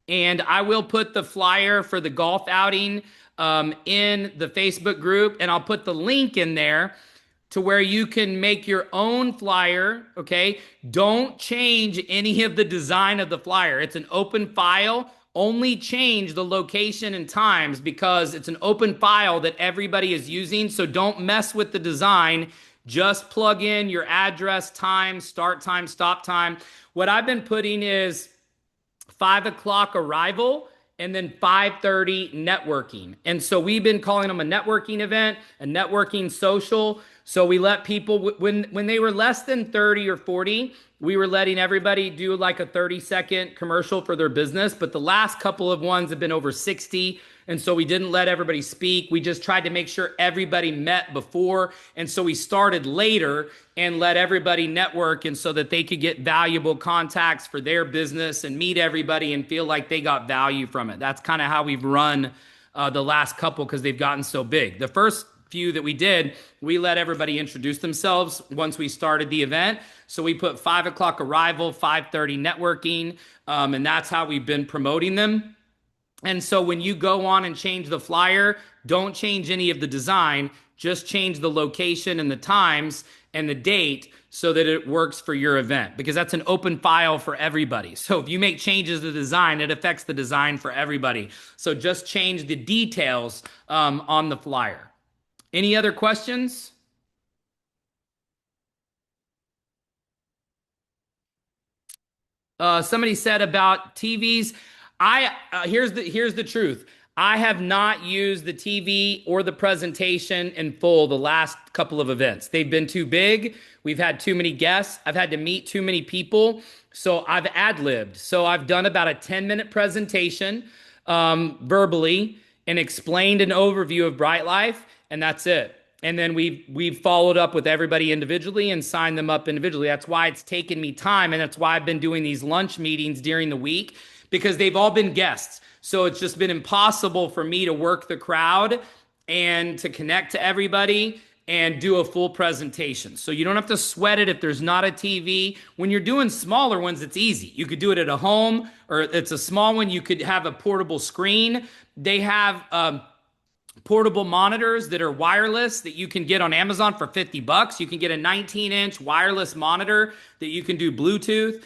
S7: And I will put the flyer for the golf outing in the Facebook group, and I'll put the link in there to where you can make your own flyer, okay? Don't change any of the design of the flyer. It's an open file. Only change the location and times because it's an open file that everybody is using, so don't mess with the design. Just plug in your address, time, start time, stop time. What I've been putting is 5 o'clock arrival, and then 5:30 networking. And so we've been calling them a networking event, a networking social. So we let people, when they were less than 30 or 40, we were letting everybody do like a 30-second commercial for their business. But the last couple of ones have been over 60. And so we didn't let everybody speak. We just tried to make sure everybody met before. And so we started later and let everybody network, and so that they could get valuable contacts for their business and meet everybody and feel like they got value from it. That's kind of how we've run the last couple, because they've gotten so big. The first few that we did, we let everybody introduce themselves once we started the event. So we put 5 o'clock arrival, 5:30 networking, and that's how we've been promoting them. And so when you go on and change the flyer, don't change any of the design. Just change the location and the times and the date so that it works for your event, because that's an open file for everybody. So if you make changes to the design, it affects the design for everybody. So just change the details on the flyer. Any other questions? Somebody said about TVs. Here's the truth. I have not used the TV or the presentation in full the last couple of events. They've been too big. We've had too many guests. I've had to meet too many people. So I've ad-libbed. So I've done about a 10-minute presentation verbally and explained an overview of Bryte Lyfe, and that's it. And then we've followed up with everybody individually and signed them up individually. That's why it's taken me time, and that's why I've been doing these lunch meetings during the week, because they've all been guests. So it's just been impossible for me to work the crowd and to connect to everybody and do a full presentation. So you don't have to sweat it if there's not a TV. When you're doing smaller ones, it's easy. You could do it at a home, or it's a small one. You could have a portable screen. They have portable monitors that are wireless that you can get on Amazon for $50. You can get a 19-inch wireless monitor that you can do Bluetooth,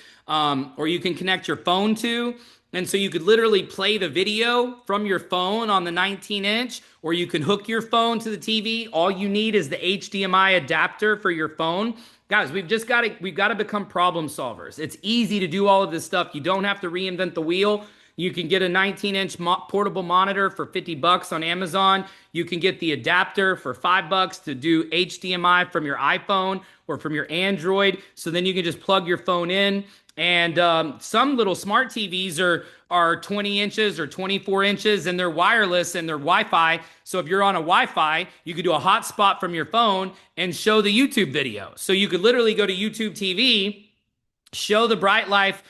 S7: or you can connect your phone to. And so you could literally play the video from your phone on the 19-inch, or you can hook your phone to the TV. All you need is the HDMI adapter for your phone. Guys, we've got to become problem solvers. It's easy to do all of this stuff. You don't have to reinvent the wheel. You can get a 19-inch portable monitor for $50 on Amazon. You can get the adapter for $5 to do HDMI from your iPhone or from your Android. So then you can just plug your phone in. And some little smart TVs are 20 inches or 24 inches, and they're wireless and they're Wi-Fi. So if you're on a Wi-Fi, you could do a hotspot from your phone and show the YouTube video. So you could literally go to YouTube TV, show the Bryte Lyfe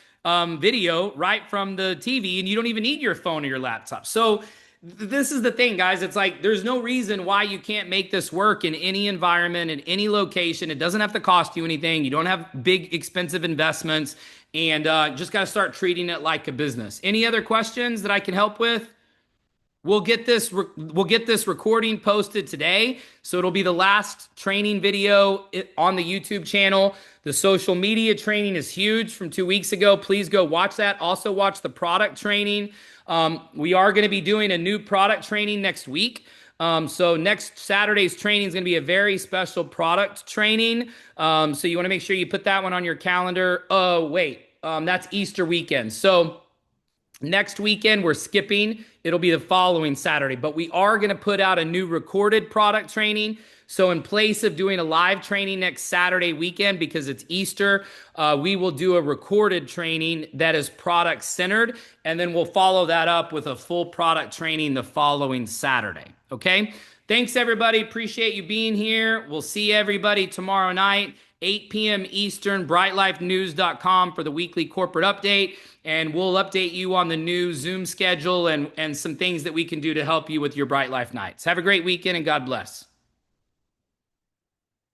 S7: video right from the TV, and you don't even need your phone or your laptop. So this is the thing, guys. It's like there's no reason why you can't make this work in any environment, in any location. It doesn't have to cost you anything. You don't have big, expensive investments, and just got to start treating it like a business. Any other questions that I can help with? We'll get this recording posted today, so it'll be the last training video on the YouTube channel. The social media training is huge from 2 weeks ago. Please go watch that. Also watch the product training. We are going to be doing a new product training next week. So next Saturday's training is going to be a very special product training. So you want to make sure you put that one on your calendar. Oh, wait, that's Easter weekend. So next weekend, we're skipping. It'll be the following Saturday, but we are going to put out a new recorded product training. So in place of doing a live training next Saturday weekend, because it's Easter, we will do a recorded training that is product centered. And then we'll follow that up with a full product training the following Saturday. Okay. Thanks, everybody. Appreciate you being here. We'll see everybody tomorrow night, 8 p.m. Eastern, brytelifenews.com for the weekly corporate update. And we'll update you on the new Zoom schedule and some things that we can do to help you with your Bryte Lyfe nights. Have a great weekend, and God bless.